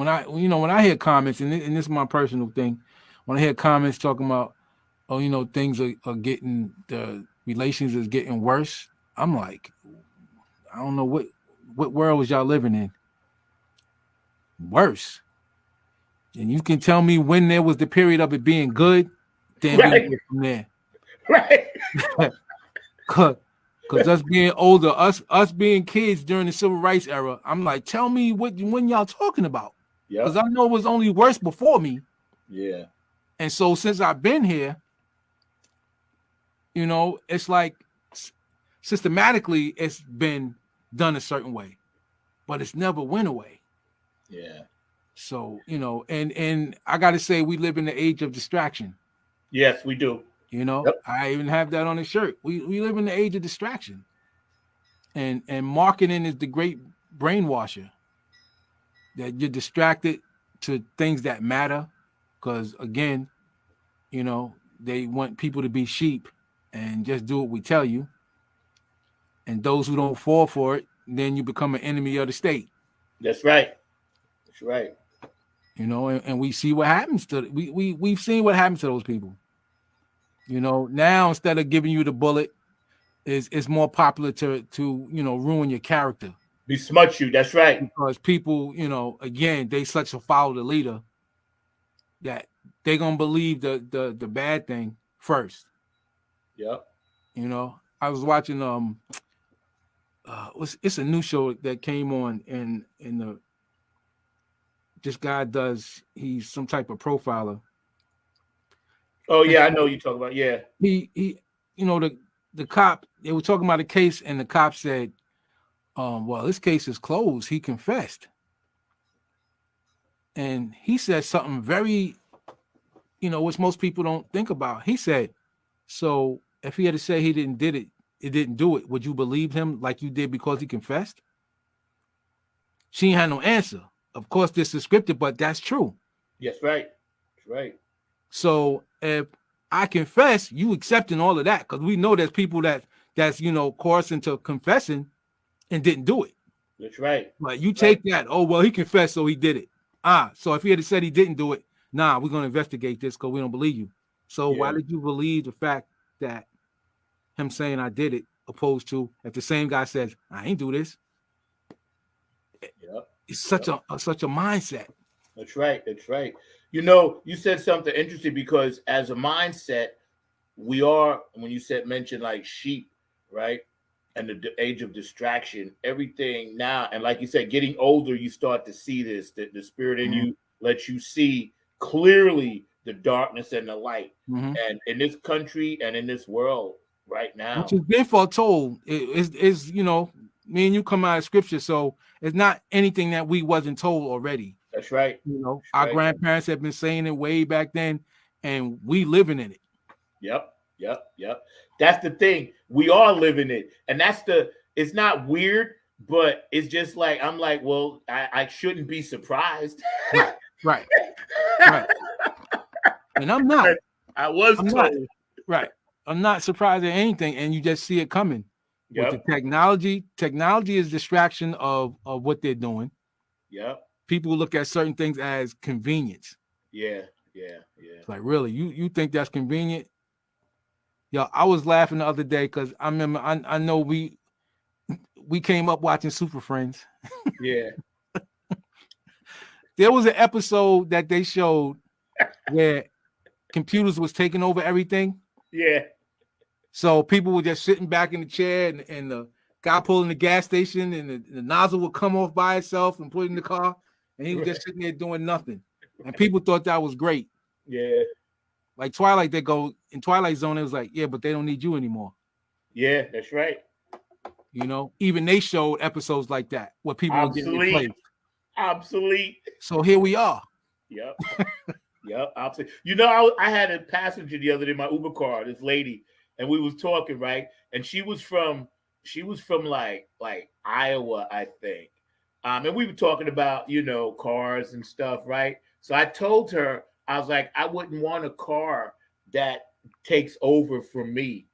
[SPEAKER 4] I hear comments, and this is my personal thing, when I hear comments talking about, oh, things are getting, the relations is getting worse, I'm like, I don't know what world was y'all living in. Worse. And you can tell me when there was the period of it being good, then we can
[SPEAKER 3] Right,
[SPEAKER 4] go from there.
[SPEAKER 3] right.
[SPEAKER 4] Cause us being older, us being kids during the civil rights era, I'm like, tell me when y'all talking about. Because
[SPEAKER 3] Yep.
[SPEAKER 4] I know it was only worse before me.
[SPEAKER 3] Yeah.
[SPEAKER 4] And so since I've been here, it's like systematically it's been done a certain way, but it's never went away.
[SPEAKER 3] Yeah.
[SPEAKER 4] So, and I gotta say, we live in the age of distraction.
[SPEAKER 3] Yes, we do. Yep.
[SPEAKER 4] I even have that on the shirt. We live in the age of distraction. And marketing is the great brainwasher, that you're distracted to things that matter. Because again, they want people to be sheep and just do what we tell you. And those who don't fall for it, then you become an enemy of the state.
[SPEAKER 3] That's right. That's right.
[SPEAKER 4] And we see what happens to we've seen what happens to those people. Now instead of giving you the bullet, is more popular to ruin your character,
[SPEAKER 3] Besmut you. That's right.
[SPEAKER 4] because people, again, they such a follow the leader that they gonna believe the bad thing first.
[SPEAKER 3] Yep.
[SPEAKER 4] I was watching it's a new show that came on, in the this guy he's some type of profiler.
[SPEAKER 3] Oh
[SPEAKER 4] And
[SPEAKER 3] yeah, I know you talk about. Yeah.
[SPEAKER 4] he the cop, they were talking about a case, and the cop said, well, this case is closed, he confessed. and he said something very, which most people don't think about. He said, so if he had to say he didn't do it, would you believe him like you did because he confessed? She ain't had no answer. Of course, this is scripted, but that's true.
[SPEAKER 3] Yes, right. That's right.
[SPEAKER 4] So if I confess, you accepting all of that, because we know there's people that's coerced into confessing and didn't do it.
[SPEAKER 3] That's right.
[SPEAKER 4] But you take that, oh well, he confessed, so he did it. So if he had said he didn't do it, nah, we're gonna investigate this because we don't believe you. So why did you believe the fact that him saying I did it, opposed to if the same guy says I ain't do this?
[SPEAKER 3] Yep.
[SPEAKER 4] It's such a mindset.
[SPEAKER 3] That's right. That's right. You said something interesting, because as a mindset, we are, when you mentioned like sheep, right? And the age of distraction, everything now. And like you said, getting older, you start to see this, the spirit in you lets you see clearly the darkness and the light. And in this country and in this world right now,
[SPEAKER 4] which has been foretold, is me and you come out of scripture, so it's not anything that we wasn't told already.
[SPEAKER 3] That's right.
[SPEAKER 4] Our grandparents have been saying it way back then, and we living in it. Yep.
[SPEAKER 3] That's the thing. We are living it. And it's not weird, but it's just like, I'm like, well, I shouldn't be surprised.
[SPEAKER 4] Right. And I'm not. I'm told. Not. Right. I'm not surprised at anything, and you just see it coming. With the technology. Technology is distraction of what they're doing.
[SPEAKER 3] Yep.
[SPEAKER 4] People look at certain things as convenience.
[SPEAKER 3] Yeah.
[SPEAKER 4] It's like, really, you think that's convenient? Yo, I was laughing the other day because I remember I know we came up watching Super Friends.
[SPEAKER 3] Yeah.
[SPEAKER 4] There was an episode that they showed where computers was taking over everything.
[SPEAKER 3] Yeah.
[SPEAKER 4] So people were just sitting back in the chair, and the guy pulling the gas station, and the nozzle would come off by itself and put it in the car, and he was just sitting there doing nothing. And people thought that was great.
[SPEAKER 3] Yeah.
[SPEAKER 4] Like Twilight, they go in Twilight Zone. It was like, yeah, but they don't need you anymore.
[SPEAKER 3] Yeah, that's right.
[SPEAKER 4] Even they showed episodes like that where people were getting replaced.
[SPEAKER 3] Obsolete.
[SPEAKER 4] So here we are.
[SPEAKER 3] Yep. Obsolete. I had a passenger the other day in my Uber car, this lady, and we was talking, right? And she was from like Iowa, I think. And we were talking about, cars and stuff, right? So I told her, I was like, I wouldn't want a car that takes over from me.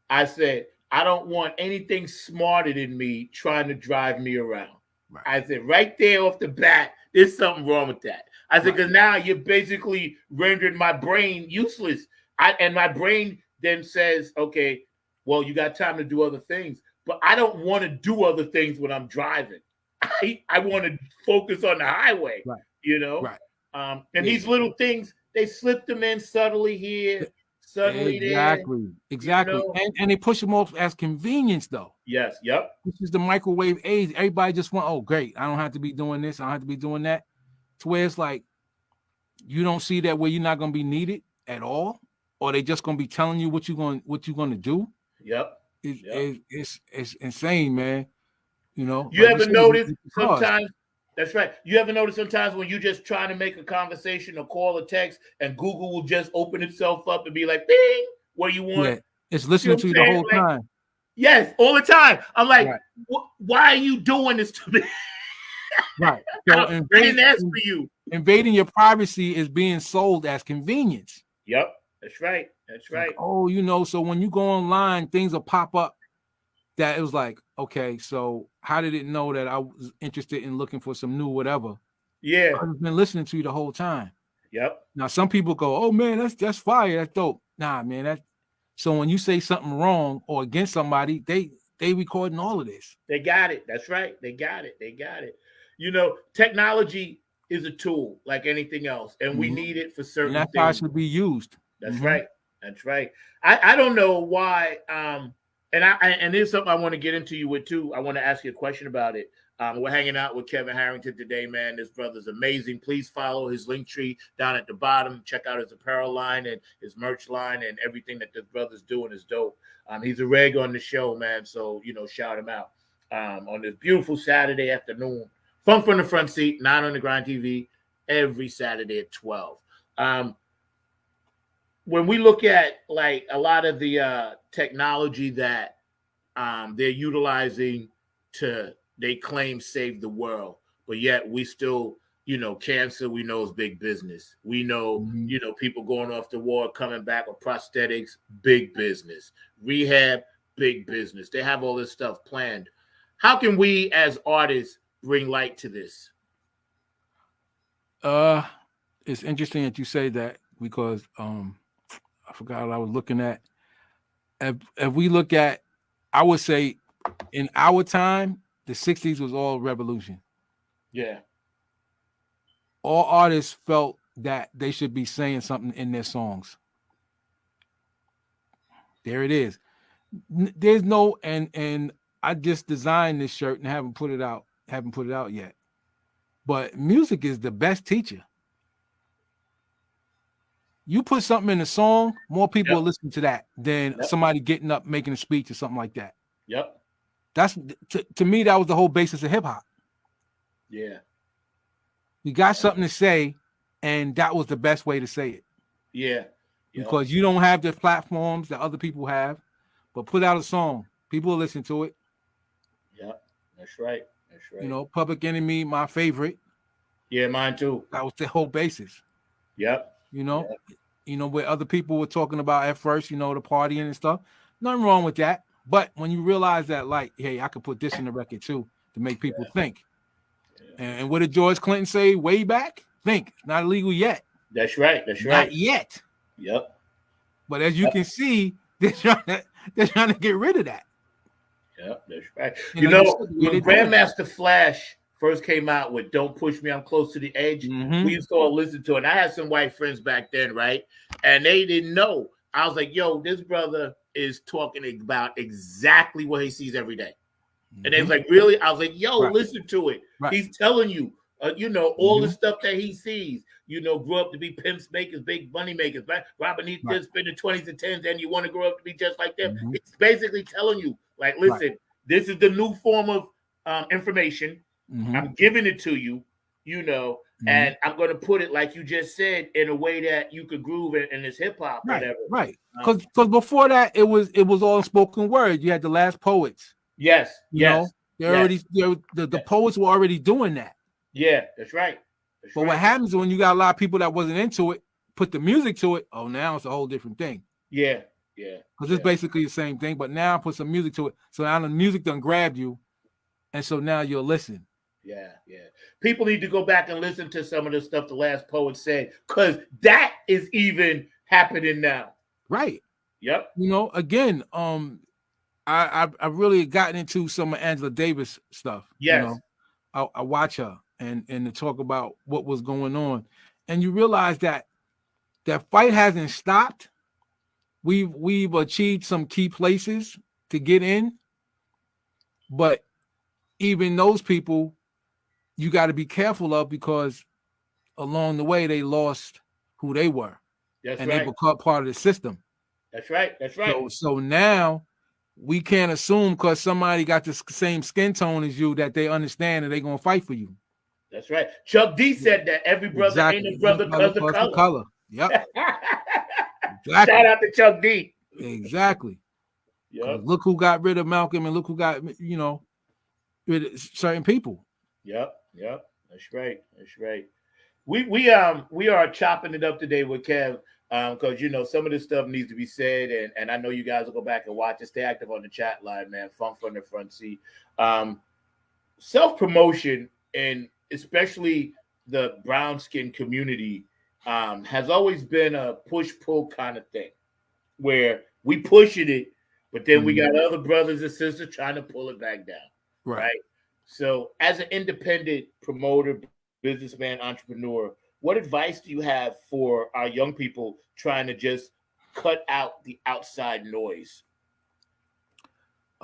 [SPEAKER 3] I said, I don't want anything smarter than me trying to drive me around. Right. I said, right there off the bat, there's something wrong with that. I said, because now you're basically rendering my brain useless. And my brain then says, okay, well, you got time to do other things. But I don't want to do other things when I'm driving. I want to focus on the highway,
[SPEAKER 4] Right.
[SPEAKER 3] And these little things, they slip them in subtly here, subtly there.
[SPEAKER 4] Exactly. And they push them off as convenience, though.
[SPEAKER 3] Yes. Yep.
[SPEAKER 4] This is the microwave age. Everybody just want, oh, great, I don't have to be doing this. I don't have to be doing that. To where it's like, you don't see that where you're not going to be needed at all, or they just going to be telling you what you're going to do.
[SPEAKER 3] Yep.
[SPEAKER 4] It's insane, man.
[SPEAKER 3] You ever notice sometimes? That's right. You ever notice sometimes when you just trying to make a conversation or call or text, and Google will just open itself up and be like, "Bing," what you want?
[SPEAKER 4] Yeah, it's listening to you the whole time.
[SPEAKER 3] Yes, all the time. I'm like, why are you doing this to me?
[SPEAKER 4] Right.
[SPEAKER 3] So I didn't ask for you.
[SPEAKER 4] Invading your privacy is being sold as convenience.
[SPEAKER 3] Yep, that's right. That's right.
[SPEAKER 4] Like, oh, so when you go online, things will pop up that it was like, okay, so how did it know that I was interested in looking for some new whatever?
[SPEAKER 3] Yeah.
[SPEAKER 4] I've been listening to you the whole time.
[SPEAKER 3] Yep. Now
[SPEAKER 4] some people go, oh man, that's fire, that's dope. Nah, man, so when you say something wrong or against somebody, they recording all of this.
[SPEAKER 3] They got it. That's right. They got it. Technology is a tool like anything else, and we need it for certain
[SPEAKER 4] things.
[SPEAKER 3] That's how
[SPEAKER 4] it should be used.
[SPEAKER 3] That's right. That's right. I don't know why. And there's something I want to get into you with too. I want to ask you a question about it. We're hanging out with Kevin Harrington today, man. This brother's amazing. Please follow his link tree down at the bottom. Check out his apparel line and his merch line, and everything that this brother's doing is dope. He's a reg on the show, man. So, shout him out on this beautiful Saturday afternoon. Funk from the Front Seat, 9 on the Grind TV. every Saturday at 12. When we look at like a lot of the technology that they're utilizing to, they claim, save the world, but yet we still, cancer, we know is big business. We know, people going off the war, coming back with prosthetics, big business. Rehab, big business. They have all this stuff planned. How can we as artists bring light to this?
[SPEAKER 4] It's interesting that you say that because I forgot what I was looking at. If we look at, I would say in our time, the 60s was all revolution.
[SPEAKER 3] Yeah.
[SPEAKER 4] All artists felt that they should be saying something in their songs. There it is. There's no, and I just designed this shirt and haven't put it out yet. But music is the best teacher. You put something in a song, more people will listen to that than somebody getting up making a speech or something like that.
[SPEAKER 3] Yep.
[SPEAKER 4] That's to me, that was the whole basis of hip hop.
[SPEAKER 3] Yeah.
[SPEAKER 4] You got something to say, and that was the best way to say it.
[SPEAKER 3] Yeah.
[SPEAKER 4] Because you don't have the platforms that other people have, but put out a song, people will listen to it.
[SPEAKER 3] Yeah, that's right. That's right.
[SPEAKER 4] Public Enemy, my favorite.
[SPEAKER 3] Yeah, mine too.
[SPEAKER 4] That was the whole basis.
[SPEAKER 3] Yep.
[SPEAKER 4] Where other people were talking about at first, the partying and stuff. Nothing wrong with that. But when you realize that, like, hey, I could put this in the record too to make people think. Yeah. And what did George Clinton say way back? Think. It's not illegal yet.
[SPEAKER 3] That's right. That's right.
[SPEAKER 4] Not yet.
[SPEAKER 3] Yep.
[SPEAKER 4] But as you can see, they're trying to get rid of that.
[SPEAKER 3] Yep, that's right. When Grandmaster Flash first came out with "Don't Push Me, I'm Close to the Edge," we used to all listen to it. And I had some white friends back then, right? And they didn't know. I was like, yo, this brother is talking about exactly what he sees every day. And they was like, really? I was like, yo, listen to it. Right. He's telling you, all the stuff that he sees. Grew up to be pimps makers, big money makers, right? Robbing these kids, spending 20s and 10s, and you want to grow up to be just like them. It's basically telling you, like, listen, this is the new form of information. I'm giving it to you, and I'm going to put it, like you just said, in a way that you could groove in this hip hop, whatever. Right. Because
[SPEAKER 4] before that, it was all spoken word. You had the last poets.
[SPEAKER 3] Yes.
[SPEAKER 4] The poets were already doing that.
[SPEAKER 3] Yeah, that's right.
[SPEAKER 4] But what happens when you got a lot of people that wasn't into it, put the music to it? Oh, now it's a whole different thing.
[SPEAKER 3] Yeah.
[SPEAKER 4] Because it's basically the same thing, but now put some music to it. So now the music done grabbed you, and so now you'll listen.
[SPEAKER 3] Yeah. People need to go back and listen to some of the stuff the last poet said, because that is even happening now.
[SPEAKER 4] Right.
[SPEAKER 3] Yep.
[SPEAKER 4] Again, I really gotten into some of Angela Davis stuff.
[SPEAKER 3] Yes.
[SPEAKER 4] I watch her and to talk about what was going on, and you realize that fight hasn't stopped. We've achieved some key places to get in, but even those people you got to be careful of, because along the way they lost who they were.
[SPEAKER 3] That's
[SPEAKER 4] and
[SPEAKER 3] right.
[SPEAKER 4] they become part of the system.
[SPEAKER 3] That's right.
[SPEAKER 4] So now we can't assume because somebody got the same skin tone as you that they understand and they're going to fight for you.
[SPEAKER 3] That's right. Chuck D said that every brother ain't a brother because of color.
[SPEAKER 4] Yep.
[SPEAKER 3] Exactly. Shout out to Chuck D.
[SPEAKER 4] Exactly.
[SPEAKER 3] Yep.
[SPEAKER 4] Look who got rid of Malcolm and look who got, rid of certain people.
[SPEAKER 3] Yep. That's right. We are chopping it up today with Kev because some of this stuff needs to be said, and I know you guys will go back and watch it. Stay active on the chat line, man. Funk from the front seat. Self-promotion, and especially the brown skin community, has always been a push-pull kind of thing, where we pushing it, but then we got other brothers and sisters trying to pull it back down. Right? So as an independent promoter, businessman, entrepreneur, what advice do you have for our young people trying to just cut out the outside noise?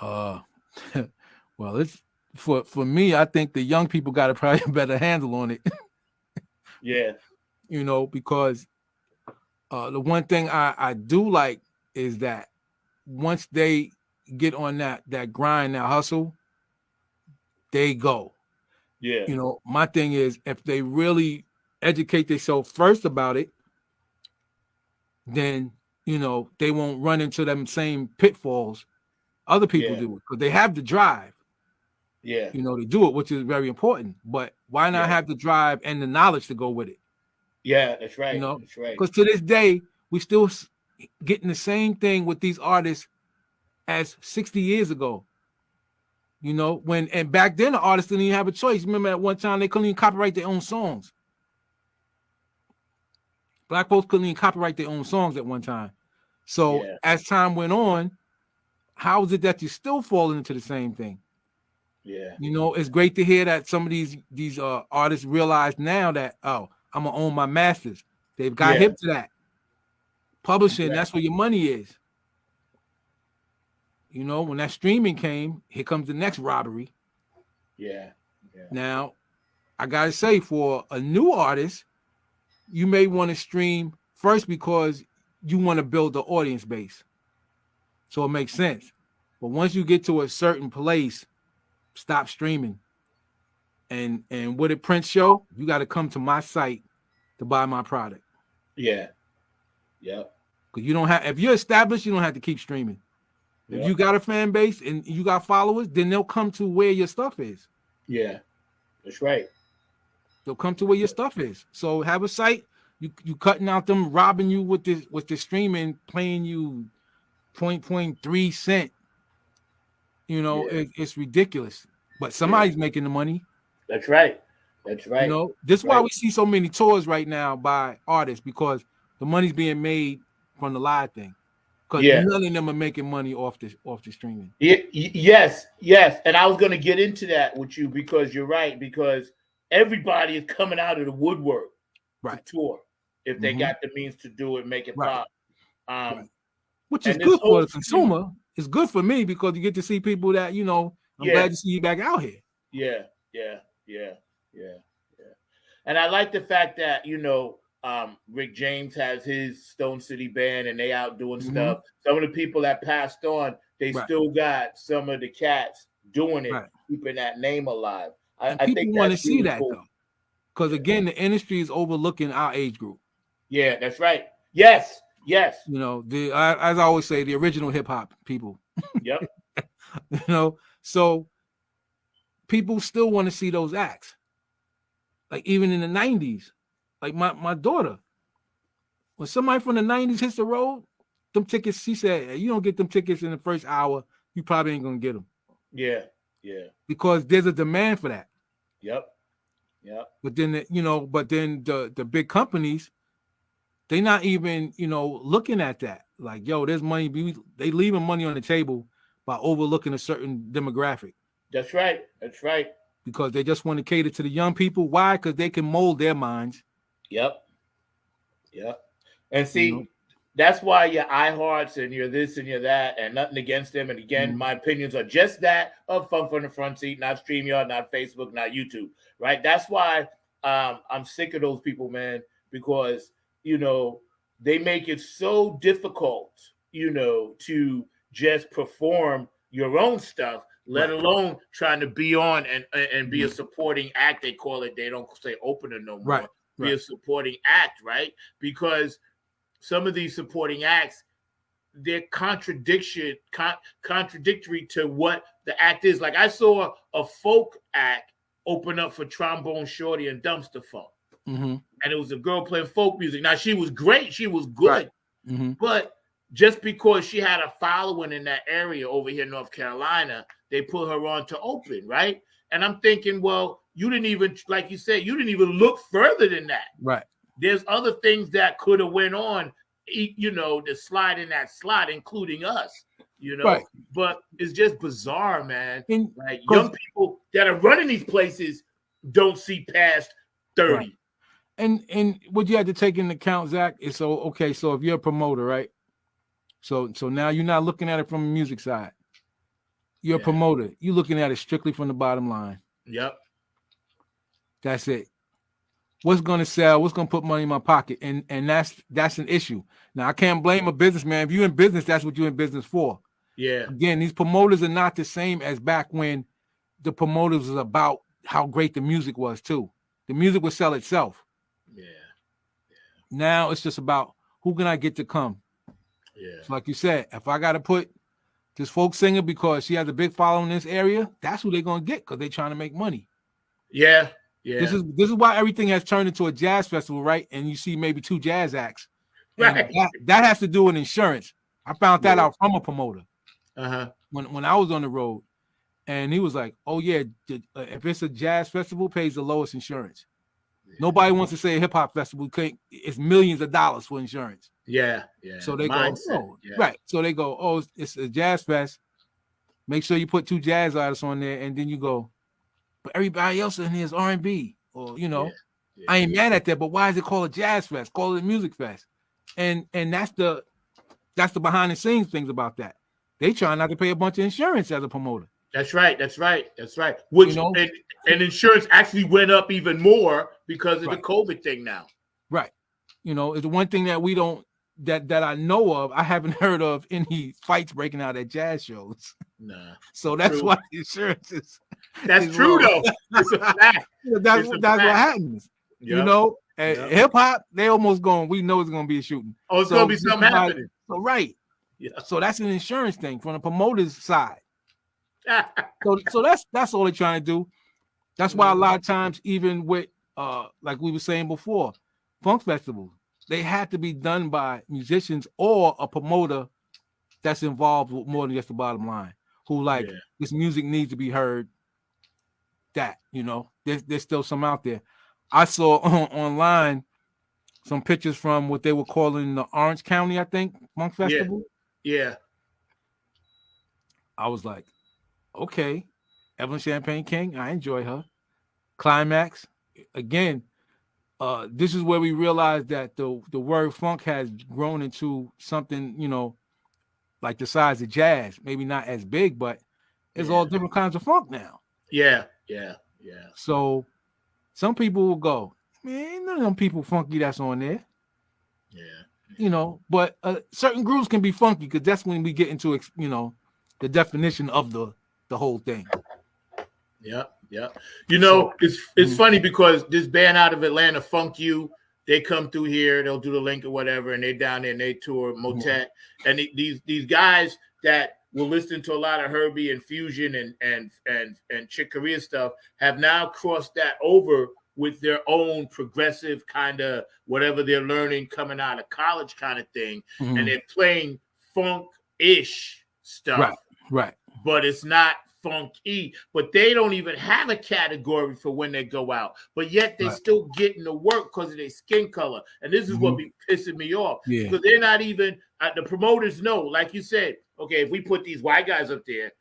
[SPEAKER 4] Well, it's for me, I think the young people got a probably better handle on it.
[SPEAKER 3] Yeah.
[SPEAKER 4] Because the one thing I do like is that once they get on that grind, that hustle, they go.
[SPEAKER 3] Yeah.
[SPEAKER 4] My thing is, if they really educate themselves first about it, then they won't run into them same pitfalls other people
[SPEAKER 3] Yeah.
[SPEAKER 4] do, because they have the drive,
[SPEAKER 3] Yeah.
[SPEAKER 4] to do it, which is very important. But why not
[SPEAKER 3] Yeah.
[SPEAKER 4] have the drive and the knowledge to go with it?
[SPEAKER 3] Yeah, that's right. That's right.
[SPEAKER 4] Because to this day, we still getting the same thing with these artists as 60 years ago. And back then the artists didn't even have a choice. Remember at one time they couldn't even copyright their own songs. Black folks couldn't even copyright their own songs at one time. So as time went on, how is it that you're still falling into the same thing?
[SPEAKER 3] Yeah.
[SPEAKER 4] It's great to hear that some of these artists realize now that, oh, I'm gonna own my masters. They've got hip to that. Publishing, that's where your money is. When that streaming came, here comes the next robbery.
[SPEAKER 3] Yeah.
[SPEAKER 4] Now, I gotta say, for a new artist, you may want to stream first because you want to build the audience base. So it makes sense. But once you get to a certain place, stop streaming. And what did Prince show? You got to come to my site to buy my product.
[SPEAKER 3] Yeah. Yep.
[SPEAKER 4] Because you don't have, if you're established, you don't have to keep streaming. If you got a fan base and you got followers, then they'll come to where your stuff is.
[SPEAKER 3] Yeah. That's right.
[SPEAKER 4] They'll come to where your stuff is. So have a site. You cutting out them robbing you with the streaming, paying you 0.3 cent. It's ridiculous. But somebody's making the money.
[SPEAKER 3] That's right. That's right.
[SPEAKER 4] This is why we see so many tours right now by artists, because the money's being made from the live thing. Because none of them are making money off the streaming.
[SPEAKER 3] Yes. And I was going to get into that with you, because you're right. Because everybody is coming out of the woodwork to tour if they got the means to do it, make it pop.
[SPEAKER 4] Which is good for the consumer. It's good for me because you get to see people that, I'm glad to see you back out here.
[SPEAKER 3] Yeah. And I like the fact that, Rick James has his Stone City Band and they out doing stuff. Some of the people that passed on, they still got some of the cats doing it, keeping that name alive. I think
[SPEAKER 4] want to see that though, because again, the industry is overlooking our age group.
[SPEAKER 3] Yeah, that's right. Yes.
[SPEAKER 4] As I always say, the original hip hop people.
[SPEAKER 3] Yep.
[SPEAKER 4] So people still want to see those acts. Like even in the 90s, like my daughter, when somebody from the 90s hits the road, them tickets, she said, hey, you don't get them tickets in the first hour, you probably ain't gonna get them.
[SPEAKER 3] Yeah.
[SPEAKER 4] Because there's a demand for that.
[SPEAKER 3] Yep.
[SPEAKER 4] But then the big companies, they not even looking at that. Like, yo, there's money. They leaving money on the table by overlooking a certain demographic.
[SPEAKER 3] That's right.
[SPEAKER 4] Because they just want to cater to the young people. Why? Because they can mold their minds.
[SPEAKER 3] Yep. And see, that's why your iHearts and your this and your that, and nothing against them. And again, my opinions are just that of Funk from the Front Seat, not StreamYard, not Facebook, not YouTube. Right? That's why I'm sick of those people, man, because they make it so difficult, to just perform your own stuff, let alone trying to be on and be a supporting act. They call it, they don't say opener no more. Be a supporting act, right? Because some of these supporting acts, they're contradictory to what the act is. Like I saw a folk act open up for Trombone Shorty and Dumpster Funk. And it was a girl playing folk music. Now, she was great. She was good. But just because she had a following in that area over here in North Carolina, they put her on to open, right? And I'm thinking, well, you didn't even, like you said, you didn't even look further than that.
[SPEAKER 4] Right.
[SPEAKER 3] There's other things that could have went on, to slide in that slot, including us,
[SPEAKER 4] Right.
[SPEAKER 3] But it's just bizarre, man. Like
[SPEAKER 4] Young
[SPEAKER 3] people that are running these places don't see past 30.
[SPEAKER 4] Right. And what you had to take into account, Zach, is so if you're a promoter, right? So now you're not looking at it from the music side. You're a promoter. You're looking at it strictly from the bottom line.
[SPEAKER 3] Yep.
[SPEAKER 4] That's it. What's going to sell? What's going to put money in my pocket? And that's an issue. Now, I can't blame a businessman. If you're in business, that's what you're in business for.
[SPEAKER 3] Yeah.
[SPEAKER 4] Again, these promoters are not the same as back when the promoters was about how great the music was, too. The music would sell itself. Now it's just about who can I get to come.
[SPEAKER 3] Yeah.
[SPEAKER 4] So like you said, if I got to put this folk singer because she has a big following in this area, that's who they're gonna get because they're trying to make money.
[SPEAKER 3] Yeah. Yeah.
[SPEAKER 4] This is why everything has turned into a jazz festival, right? And you see maybe 2 jazz acts. And
[SPEAKER 3] Right.
[SPEAKER 4] that has to do with insurance. I found that
[SPEAKER 3] Yeah.
[SPEAKER 4] out from a promoter
[SPEAKER 3] Uh-huh.
[SPEAKER 4] when I was on the road, and he was like, "Oh yeah, if it's a jazz festival, pays the lowest insurance. Nobody wants to say a hip hop festival. It's millions of dollars for insurance."
[SPEAKER 3] Yeah. Yeah.
[SPEAKER 4] So they
[SPEAKER 3] Mindset.
[SPEAKER 4] go, "Oh,
[SPEAKER 3] Yeah.
[SPEAKER 4] right." So they go, "Oh, it's a jazz fest. Make sure you put 2 jazz artists on there," and then you go, "But everybody else in here is R&B, or
[SPEAKER 3] Yeah.
[SPEAKER 4] I ain't mad at that, but why is it called a jazz fest? Call it a music fest." And that's the behind the scenes things about that. They try not to pay a bunch of insurance as a promoter.
[SPEAKER 3] That's right. Which and insurance actually went up even more because of the COVID thing now.
[SPEAKER 4] Right. It's the one thing that we don't that I know of. I haven't heard of any fights breaking out at jazz shows.
[SPEAKER 3] Nah.
[SPEAKER 4] So that's
[SPEAKER 3] True.
[SPEAKER 4] why the insurance is.
[SPEAKER 3] That's true
[SPEAKER 4] low.
[SPEAKER 3] though. It's a fact.
[SPEAKER 4] That's what happens.
[SPEAKER 3] Yep.
[SPEAKER 4] At hip hop, they almost going. We know it's going to be a shooting.
[SPEAKER 3] Oh, it's gonna be something happening.
[SPEAKER 4] So right.
[SPEAKER 3] Yeah.
[SPEAKER 4] So that's an insurance thing from the promoter's side. So that's all they're trying to do. That's why a lot of times, even with like we were saying before, funk festivals, they had to be done by musicians or a promoter that's involved with more than just the bottom line, who this music needs to be heard. There's still some out there. I saw online some pictures from what they were calling the Orange County, I think, funk festival.
[SPEAKER 3] Yeah.
[SPEAKER 4] I was like, okay, Evelyn Champagne King, I enjoy her. Climax, again, this is where we realize that the word funk has grown into something, like the size of jazz. Maybe not as big, but it's all different kinds of funk now.
[SPEAKER 3] Yeah.
[SPEAKER 4] So some people will go, man, none of them people funky that's on there.
[SPEAKER 3] Yeah.
[SPEAKER 4] But certain groups can be funky because that's when we get into, the definition of the whole thing.
[SPEAKER 3] Yeah. It's funny because this band out of Atlanta, Funk You, they come through here, they'll do the link or whatever, and they down there and they tour Motet. And these guys that were listening to a lot of Herbie and Fusion and Chick Corea stuff have now crossed that over with their own progressive kind of whatever they're learning coming out of college kind of thing. And they're playing funk-ish stuff.
[SPEAKER 4] Right.
[SPEAKER 3] But it's not funky, but they don't even have a category for when they go out, but yet they still getting the work because of their skin color. And this is what be pissing me off, because they're not even the promoters know, like you said, okay, if we put these white guys up there,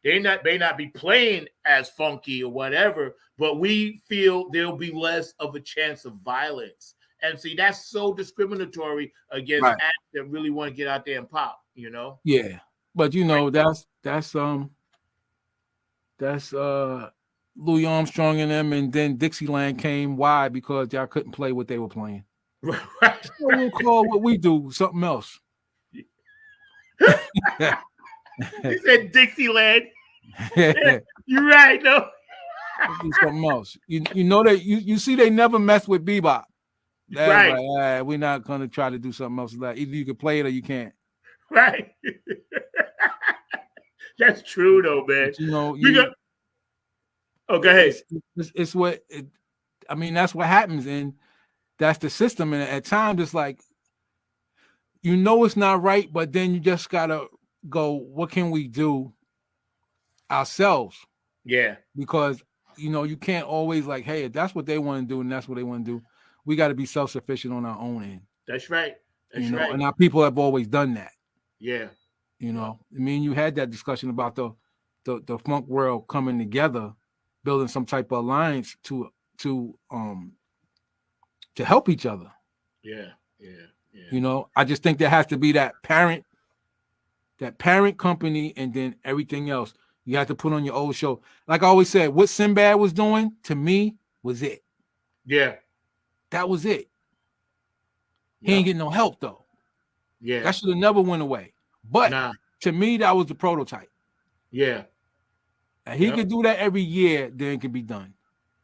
[SPEAKER 3] they may not be playing as funky or whatever, but we feel there'll be less of a chance of violence. And see, that's so discriminatory against acts that really want to get out there and pop,
[SPEAKER 4] Yeah, but that's Louis Armstrong and them, and then Dixieland came. Why? Because y'all couldn't play what they were playing.
[SPEAKER 3] Right.
[SPEAKER 4] So we'll call what we do something else.
[SPEAKER 3] He said Dixieland. You're right, no.
[SPEAKER 4] Do something else. You know that you see they never mess with bebop. That's
[SPEAKER 3] right.
[SPEAKER 4] We're not gonna try to do something else like either you can play it or you can't.
[SPEAKER 3] Right. That's true though, man. But go ahead.
[SPEAKER 4] It's what that's what happens, and that's the system. And at times it's like it's not right, but then you just gotta go, what can we do ourselves?
[SPEAKER 3] Yeah.
[SPEAKER 4] Because you can't always like, hey, if that's what they want to do and that's what they want to do, we got to be self-sufficient on our own end.
[SPEAKER 3] That's right. That's right.
[SPEAKER 4] And our people have always done that.
[SPEAKER 3] Yeah.
[SPEAKER 4] You had that discussion about the funk world coming together, building some type of alliance to help each other.
[SPEAKER 3] Yeah.
[SPEAKER 4] I just think there has to be that parent company, and then everything else you have to put on your old show. Like I always said, what Sinbad was doing to me was it.
[SPEAKER 3] Yeah.
[SPEAKER 4] That was it. He ain't getting no help though.
[SPEAKER 3] Yeah.
[SPEAKER 4] That should have never went away. But to me, that was the prototype.
[SPEAKER 3] Yeah.
[SPEAKER 4] And he could do that every year, then it could be done.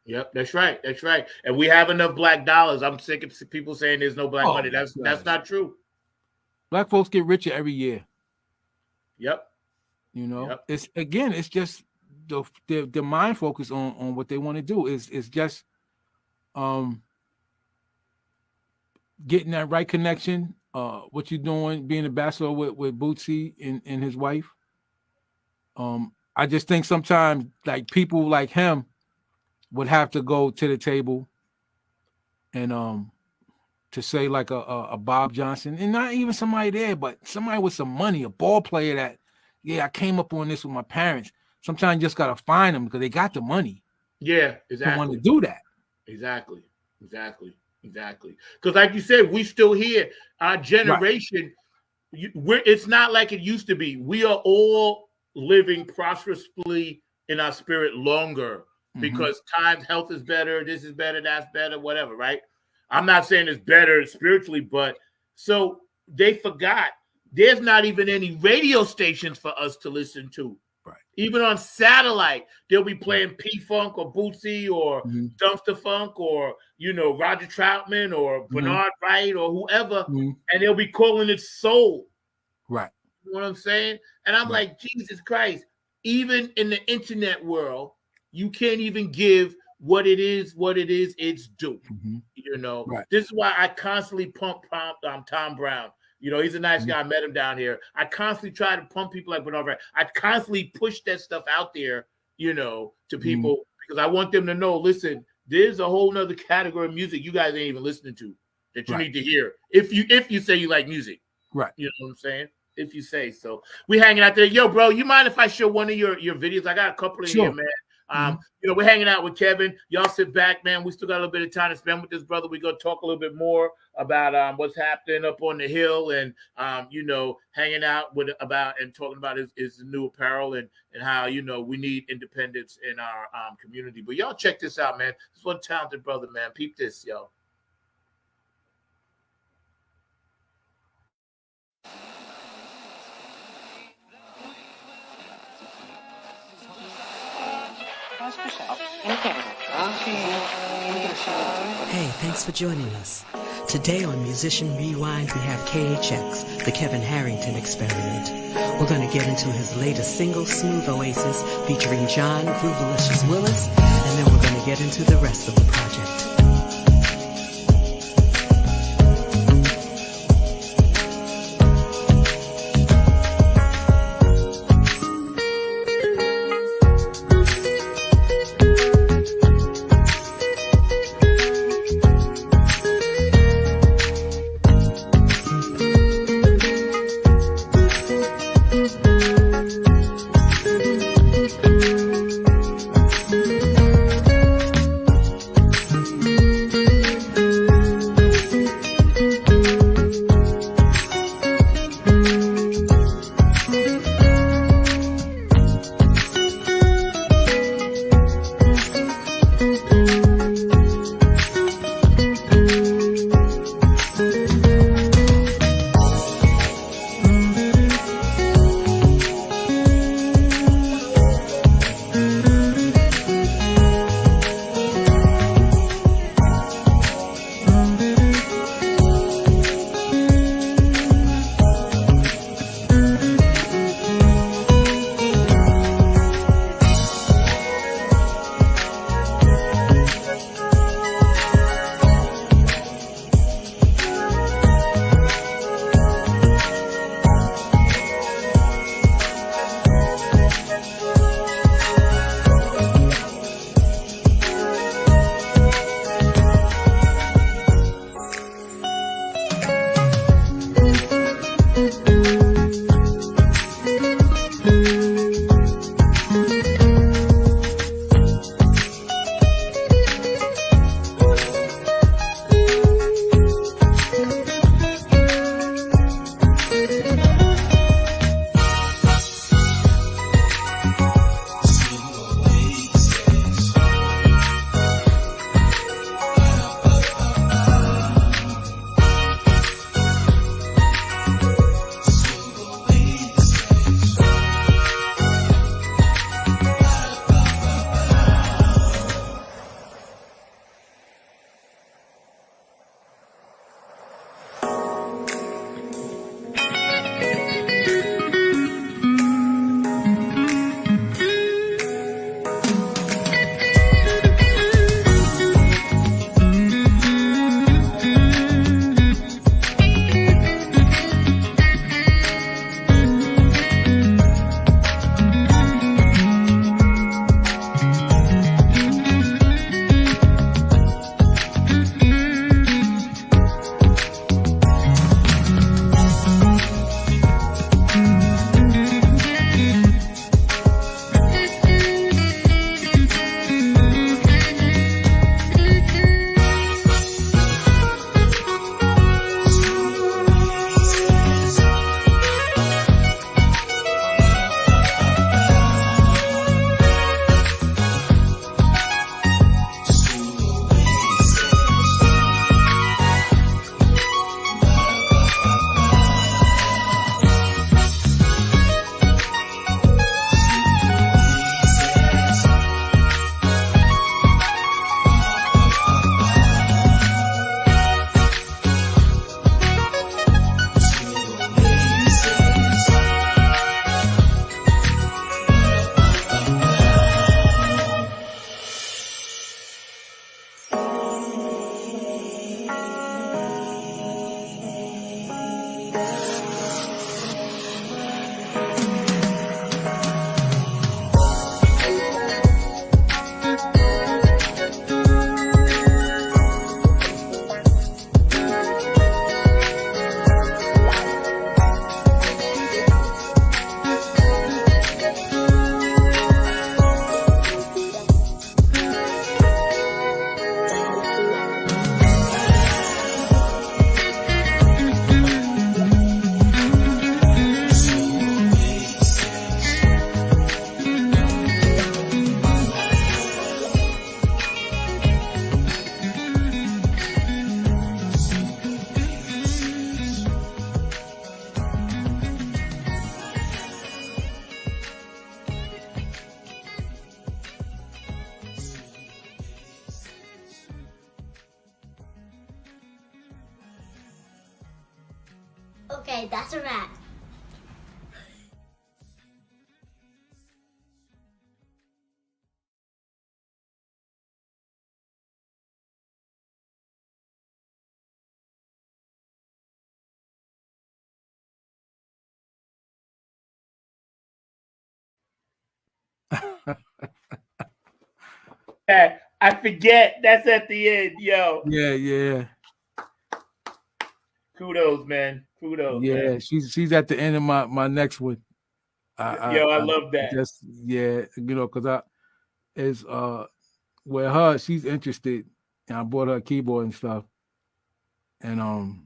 [SPEAKER 3] Yep, that's right. That's right. And we have enough black dollars. I'm sick of people saying there's no black money. That's not true.
[SPEAKER 4] Black folks get richer every year.
[SPEAKER 3] Yep.
[SPEAKER 4] You know, it's just the mind focus on what they want to do is just getting that right connection. What you're doing, being a bachelor with Bootsy and his wife. I just think sometimes like people like him would have to go to the table and to say like a Bob Johnson, and not even somebody there, but somebody with some money, a ball player that, I came up on this with my parents. Sometimes you just gotta find them because they got the money.
[SPEAKER 3] Yeah, exactly.
[SPEAKER 4] They want to do that.
[SPEAKER 3] Exactly. Because like you said, we still here. Our generation, it's not like it used to be. We are all living prosperously in our spirit longer because health is better, this is better, that's better, whatever, right? I'm not saying it's better spiritually, but so they forgot there's not even any radio stations for us to listen to.
[SPEAKER 4] Right.
[SPEAKER 3] Even on satellite, they'll be playing P-Funk or Bootsy or Dumpster Funk or, Roger Troutman or Bernard Wright or whoever, and they'll be calling it soul.
[SPEAKER 4] Right.
[SPEAKER 3] You know what I'm saying? And I'm like, Jesus Christ, even in the internet world, you can't even give what it is it's due.
[SPEAKER 4] Right.
[SPEAKER 3] This is why I constantly pump Tom Brown. He's a nice guy. I met him down here. I constantly try to pump people like Bernard Wright. I constantly push that stuff out there, to people because I want them to know, listen, there's a whole nother category of music you guys ain't even listening to that you need to hear. If you say you like music.
[SPEAKER 4] Right.
[SPEAKER 3] You know what I'm saying? If you say so. We hanging out there. Yo, bro, you mind if I show one of your videos? I got a couple in here, man. We're hanging out with Kevin. Y'all sit back, man. We still got a little bit of time to spend with this brother. We're going to talk a little bit more about what's happening up on the hill and, hanging out and talking about his new apparel and how, we need independence in our community. But y'all check this out, man. This one talented brother, man. Peep this, yo.
[SPEAKER 5] Hey, thanks for joining us. Today on Musician Rewind, we have KHX, the Kevin Harrington Experiment. We're going to get into his latest single, Smooth Oasis, featuring John Groovalicious Willis, and then we're going to get into the rest of the project.
[SPEAKER 6] Okay, that's a wrap.
[SPEAKER 3] I forget. That's at the end, yo.
[SPEAKER 4] Yeah.
[SPEAKER 3] Kudos, man. Kudos,
[SPEAKER 4] Yeah,
[SPEAKER 3] man.
[SPEAKER 4] she's at the end of my next one.
[SPEAKER 3] I love that.
[SPEAKER 4] Just because I is with her, she's interested, and I bought her a keyboard and stuff, and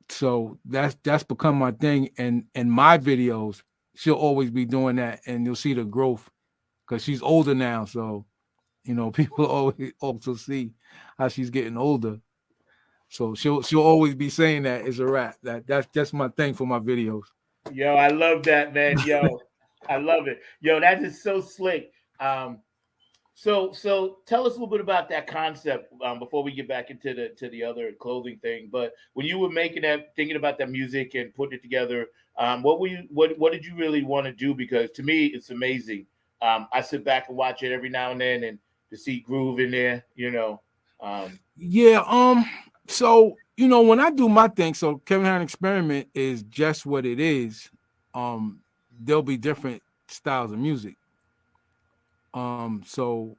[SPEAKER 4] so that's become my thing. And in my videos, she'll always be doing that, and you'll see the growth because she's older now. So people always also see how she's getting older. So she'll always be saying that it's a wrap. That's my thing for my videos.
[SPEAKER 3] Yo, I love that, man. Yo, I love it. Yo, that is so slick. So tell us a little bit about that concept before we get back into the other clothing thing. But when you were making that, thinking about that music and putting it together, what did you really want to do? Because to me, it's amazing. I sit back and watch it every now and then, and to see groove in there,
[SPEAKER 4] So when I do my thing, so Kevin Harrington Experiment is just what it is. There'll be different styles of music. So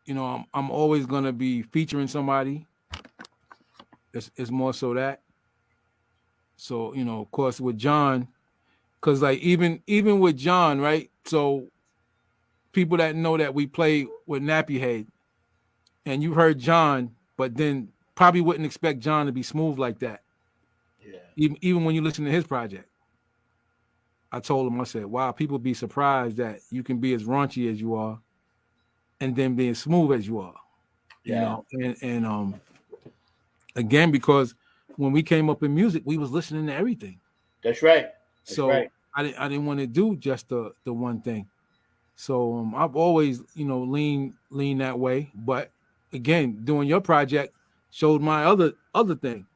[SPEAKER 4] I'm always gonna be featuring somebody. It's more so that. So of course with John, because like even with John, right? So people that know that we play with Nappy Head, and you heard John, but then probably wouldn't expect John to be smooth like that.
[SPEAKER 3] Yeah.
[SPEAKER 4] Even when you listen to his project. I told him, I said, wow, people be surprised that you can be as raunchy as you are and then be as smooth as you are.
[SPEAKER 3] Yeah.
[SPEAKER 4] And again, because when we came up in music, we was listening to everything.
[SPEAKER 3] That's right.
[SPEAKER 4] I didn't want to do just the one thing. So I've always, lean that way. But again, doing your project showed my other thing.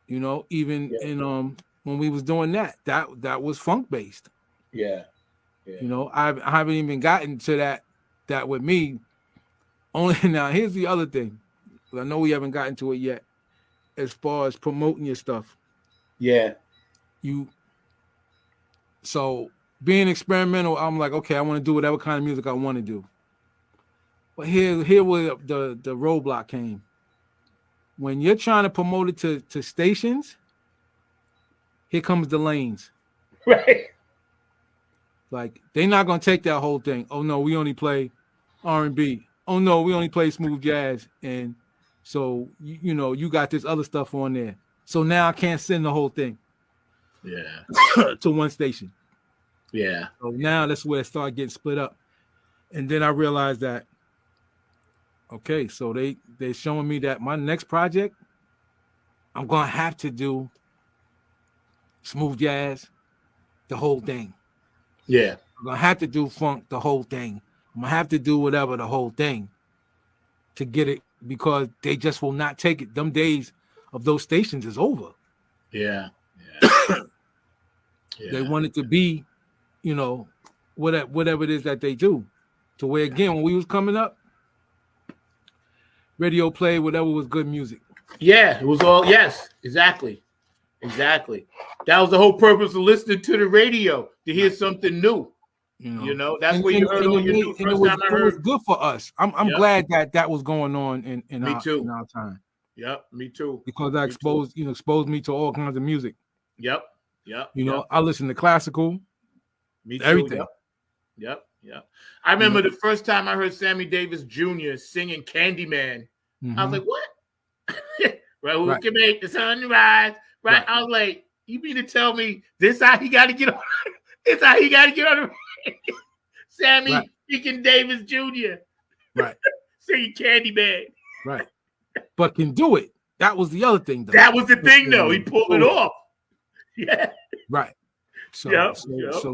[SPEAKER 4] Even in when we was doing that was funk based.
[SPEAKER 3] Yeah.
[SPEAKER 4] I haven't even gotten to that with me. Only now, here's the other thing. I know we haven't gotten to it yet. As far as promoting your stuff.
[SPEAKER 3] Yeah.
[SPEAKER 4] So being experimental, I'm like, okay, I want to do whatever kind of music I want to do. But here where the roadblock came. When you're trying to promote it to stations, here comes the lanes.
[SPEAKER 3] Right.
[SPEAKER 4] Like they're not gonna take that whole thing. Oh no, we only play R&B. Oh no, we only play smooth jazz. And so you got this other stuff on there. So now I can't send the whole thing.
[SPEAKER 3] Yeah.
[SPEAKER 4] To one station.
[SPEAKER 3] Yeah.
[SPEAKER 4] So now that's where it started getting split up. And then I realized that, okay, so they're showing me that my next project, I'm gonna have to do smooth jazz, the whole thing.
[SPEAKER 3] Yeah.
[SPEAKER 4] I'm gonna have to do funk, the whole thing. I'm gonna have to do whatever, the whole thing, to get it, because they just will not take it. Them days of those stations is over.
[SPEAKER 3] Yeah.
[SPEAKER 4] They want it to be, whatever it is that they do. To where again, when we was coming up, radio play whatever was good music.
[SPEAKER 3] Yeah, it was all exactly. That was the whole purpose of listening to the radio, to hear something new. That's where you heard all your new. First time I heard,
[SPEAKER 4] it was good for us. I'm glad that was going on in our time.
[SPEAKER 3] Yep, me too.
[SPEAKER 4] Because that exposed me to all kinds of music.
[SPEAKER 3] Yep.
[SPEAKER 4] I listen to classical.
[SPEAKER 3] Me too.
[SPEAKER 4] Everything.
[SPEAKER 3] Yep. I remember the first time I heard Sammy Davis Jr. singing Candyman. I was like, what? Right, who can make the sun rise? Right. I was like, you mean to tell me this how he got to get on? This how he got to get on the Sammy freaking Davis Jr.
[SPEAKER 4] Right.
[SPEAKER 3] Singing Candyman.
[SPEAKER 4] Right. But can do it. That was the other thing, though.
[SPEAKER 3] That was the thing, though. He pulled it off. Yeah.
[SPEAKER 4] Right. So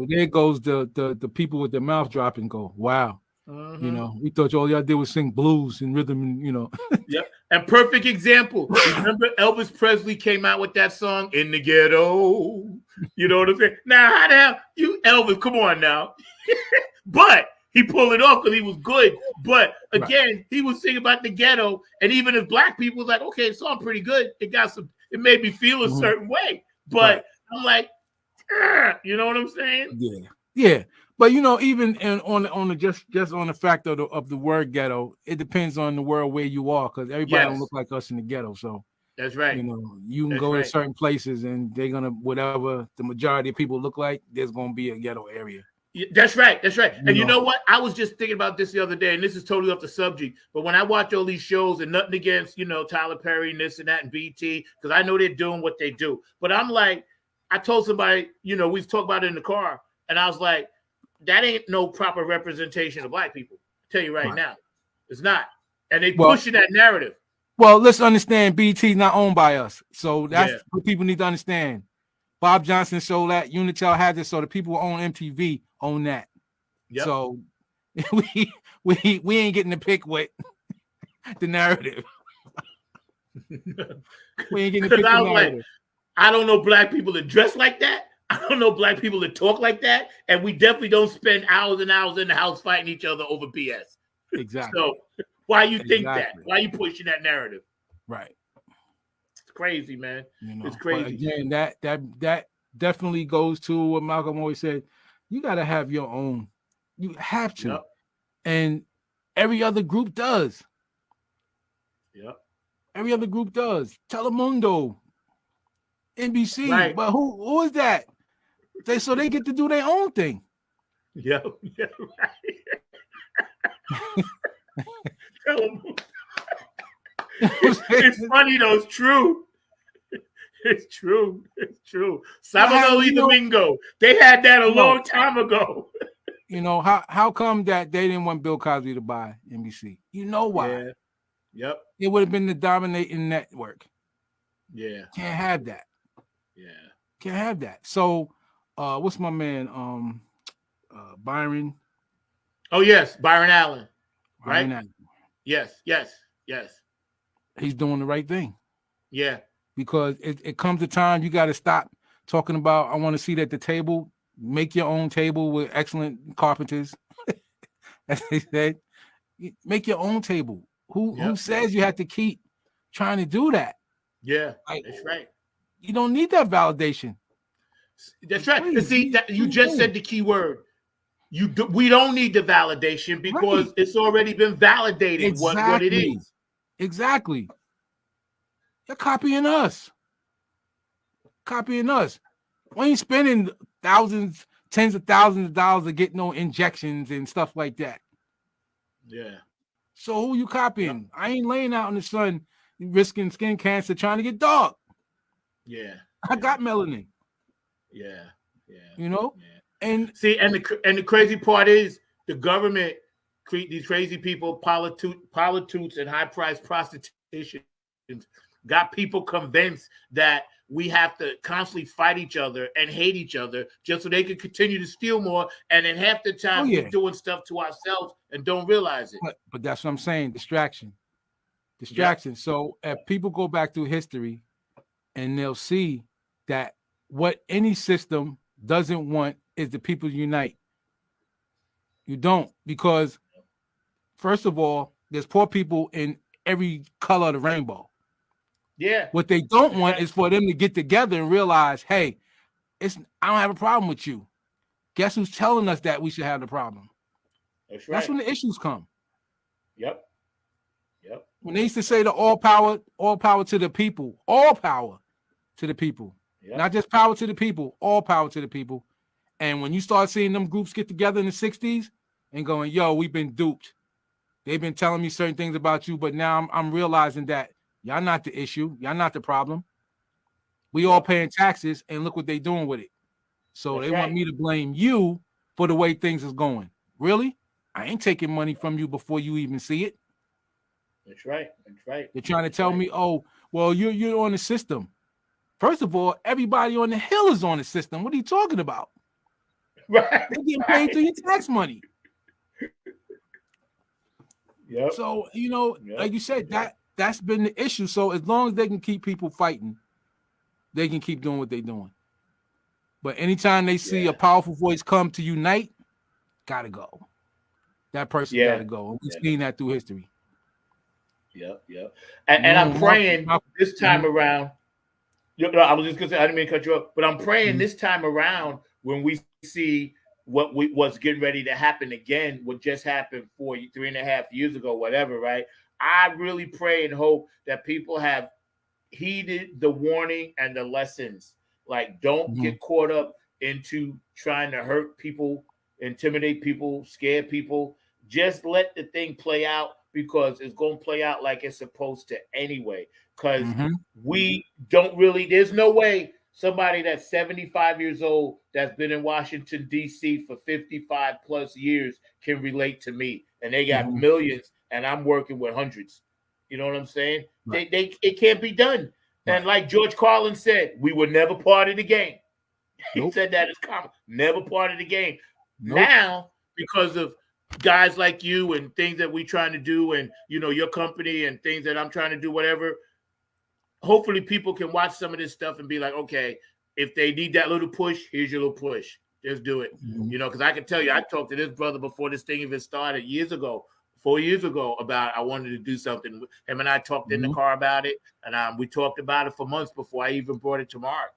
[SPEAKER 4] there goes the people with their mouth dropping. Go, wow. We thought all y'all did was sing blues and rhythm, and
[SPEAKER 3] Yep. And perfect example. Remember Elvis Presley came out with that song, In the Ghetto. You know what I'm saying? Now, how the hell, you Elvis, come on now. But he pulled it off because he was good. But again, he was singing about the ghetto. And even as black people was like, okay, the song pretty good. It made me feel a certain way. But I'm like, you know what I'm saying?
[SPEAKER 4] Yeah. But even on the just on the fact of the word ghetto, it depends on the world where you are, because everybody don't look like us in the ghetto. So
[SPEAKER 3] that's right.
[SPEAKER 4] You can go to certain places and they're gonna, whatever the majority of people look like, there's gonna be a ghetto area.
[SPEAKER 3] That's right. And you know what? I was just thinking about this the other day, and this is totally off the subject. But when I watch all these shows, and nothing against, Tyler Perry and this and that and BT, because I know they're doing what they do. But I'm like, I told somebody, we've talked about it in the car, and I was like, that ain't no proper representation of black people. I tell you right now, it's not. And they pushing that narrative.
[SPEAKER 4] Well, let's understand, BT not owned by us, so that's what people need to understand. Bob Johnson sold that. Unitel had this, so the people who own MTV own that. Yep. So we ain't getting to pick what the narrative. We ain't getting to pick the narrative.
[SPEAKER 3] Like, I don't know black people that dress like that. I don't know black people that talk like that, and we definitely don't spend hours and hours in the house fighting each other over BS.
[SPEAKER 4] Exactly.
[SPEAKER 3] So why you think that? Why you pushing that narrative?
[SPEAKER 4] Right.
[SPEAKER 3] It's crazy, man. It's crazy.
[SPEAKER 4] Again, that definitely goes to what Malcolm always said. You got to have your own. You have to. Yep. And every other group does.
[SPEAKER 3] Yep.
[SPEAKER 4] Every other group does. Telemundo, NBC.
[SPEAKER 3] Right.
[SPEAKER 4] But who is that? They get to do their own thing.
[SPEAKER 3] Yeah, right. It's funny though. It's true. It's true. Sábado y Domingo. They had that a long time ago.
[SPEAKER 4] How come that they didn't want Bill Cosby to buy NBC? You know why?
[SPEAKER 3] Yeah. Yep.
[SPEAKER 4] It would have been the dominating network.
[SPEAKER 3] Yeah.
[SPEAKER 4] Can't have that.
[SPEAKER 3] Yeah.
[SPEAKER 4] Can't have that. So what's my man? Byron.
[SPEAKER 3] Oh yes, Byron Allen.
[SPEAKER 4] Byron
[SPEAKER 3] right?
[SPEAKER 4] Allen.
[SPEAKER 3] Yes.
[SPEAKER 4] He's doing the right thing.
[SPEAKER 3] Yeah.
[SPEAKER 4] Because it comes a time you got to stop talking about, I want to seat at the table. Make your own table with excellent carpenters. As they said, make your own table. Who says you have to keep trying to do that?
[SPEAKER 3] Yeah, that's right.
[SPEAKER 4] You don't need that validation.
[SPEAKER 3] That's right. And see, that you just said the key word. We don't need the validation because it's already been validated what it is.
[SPEAKER 4] Exactly. They're copying us. We ain't spending thousands, tens of thousands of dollars to get no injections and stuff like that.
[SPEAKER 3] Yeah.
[SPEAKER 4] So who you copying? I ain't laying out in the sun risking skin cancer trying to get dark.
[SPEAKER 3] Yeah.
[SPEAKER 4] I got melanin.
[SPEAKER 3] Yeah.
[SPEAKER 4] Yeah. And
[SPEAKER 3] see, and the crazy part is the government treat these crazy people, prostitutes and high-priced prostitution got people convinced that we have to constantly fight each other and hate each other just so they can continue to steal more. And then half the time we're doing stuff to ourselves and don't realize it.
[SPEAKER 4] But that's what I'm saying. Distraction. Yeah. So if people go back through history and they'll see that what any system doesn't want is the people unite. You don't, because first of all, there's poor people in every color of the rainbow.
[SPEAKER 3] Yeah.
[SPEAKER 4] What they don't want is for them to get together and realize, hey, I don't have a problem with you. Guess who's telling us that we should have the problem?
[SPEAKER 3] That's right.
[SPEAKER 4] That's when the issues come.
[SPEAKER 3] Yep.
[SPEAKER 4] When they used to say the all power to the people, all power to the people, not just power to the people, all power to the people. And when you start seeing them groups get together in the 60s and going, yo, we've been duped. They've been telling me certain things about you, but now I'm realizing that y'all not the issue. Y'all not the problem. We all paying taxes, and look what they doing with it. So they want me to blame you for the way things is going. Really? I ain't taking money from you before you even see it.
[SPEAKER 3] That's right.
[SPEAKER 4] They're trying to tell me, oh, well, you're on the system. First of all, everybody on the hill is on the system. What are you talking about?
[SPEAKER 3] Right.
[SPEAKER 4] They're getting paid through your tax money.
[SPEAKER 3] Yep.
[SPEAKER 4] So, like you said, that's been the issue. So as long as they can keep people fighting, they can keep doing what they're doing. But anytime they see a powerful voice come to unite, gotta go. That person gotta go. We've seen that through history.
[SPEAKER 3] Yeah. And I'm praying this time around. I was just gonna say, I didn't mean to cut you off, but I'm praying this time around when we see what's getting ready to happen again, what just happened 3.5 years ago, whatever, right? I really pray and hope that people have heeded the warning and the lessons. Like, don't get caught up into trying to hurt people, intimidate people, scare people. Just let the thing play out, because it's going to play out like it's supposed to anyway. Because we don't really, there's no way somebody that's 75 years old that's been in Washington, D.C. for 55 plus years can relate to me. And they got millions and I'm working with hundreds. You know what I'm saying? Right. It can't be done. Right. And like George Carlin said, we were never part of the game. He said that as common, never part of the game. Now, because of guys like you and things that we're trying to do, and your company and things that I'm trying to do, whatever, hopefully people can watch some of this stuff and be like, okay, if they need that little push, here's your little push. Just do it. Because I can tell you, I talked to this brother before this thing even started 4 years ago, about I wanted to do something. Him and I talked in the car about it, and we talked about it for months before I even brought it to Mark,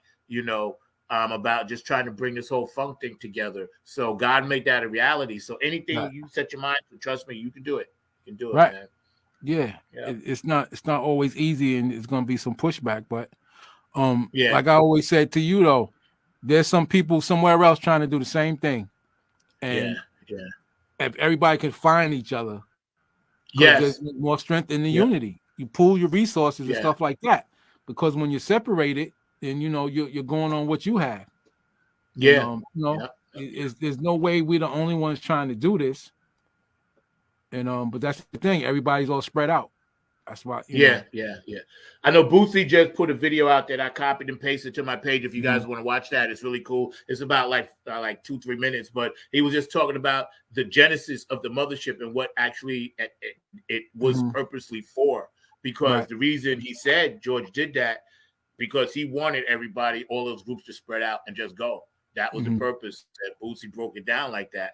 [SPEAKER 3] about just trying to bring this whole funk thing together. So God made that a reality. So anything you set your mind to, trust me, you can do it. You can do it, man.
[SPEAKER 4] Yeah. It's not always easy, and it's going to be some pushback, but like I always said to you though, there's some people somewhere else trying to do the same thing. And if everybody can find each other, there's more strength in the unity. You pool your resources and stuff like that, because when you're separated, then you're going on what you have. There's no way we're the only ones trying to do this. And but that's the thing, everybody's all spread out. That's why.
[SPEAKER 3] Yeah. I know Bootsy just put a video out that I copied and pasted to my page. If you guys want to watch that, it's really cool. It's about like 2-3 minutes, but he was just talking about the genesis of the mothership and what actually it was purposely for. Because the reason he said George did that, because he wanted everybody, all those groups, to spread out and just go. That was the purpose. That Bootsy broke it down like that,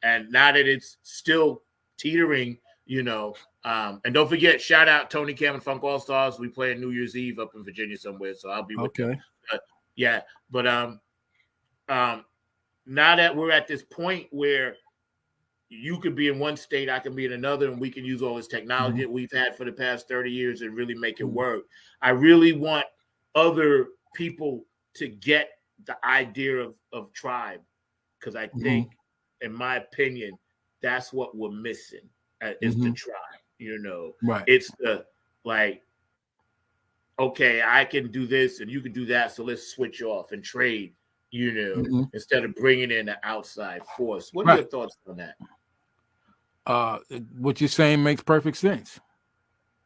[SPEAKER 3] and now that it's still teetering, and don't forget, shout out Tony Cam and Funk All Stars. We play on New Year's Eve up in Virginia somewhere, so I'll be with them. But now that we're at this point where you could be in one state, I can be in another, and we can use all this technology that we've had for the past 30 years and really make it work. I really want other people to get the idea of tribe, because I think, in my opinion, that's what we're missing. Is the tribe, Right. It's the okay, I can do this and you can do that, so let's switch off and trade, instead of bringing in an outside force. What are your thoughts on that?
[SPEAKER 4] What you're saying makes perfect sense.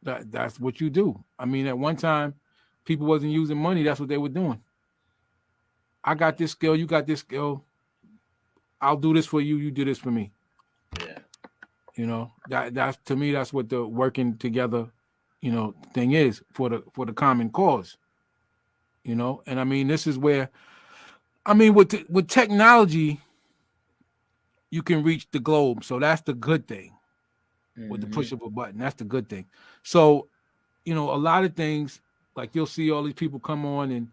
[SPEAKER 4] That's what you do. I mean, at one time, people wasn't using money. That's what they were doing. I got this skill. You got this skill. I'll do this for you. You do this for me. That's to me, that's what the working together, thing is for the common cause. And I mean, this is where, with technology, you can reach the globe. So that's the good thing. With the push of a button. That's the good thing. So, a lot of things, like you'll see all these people come on and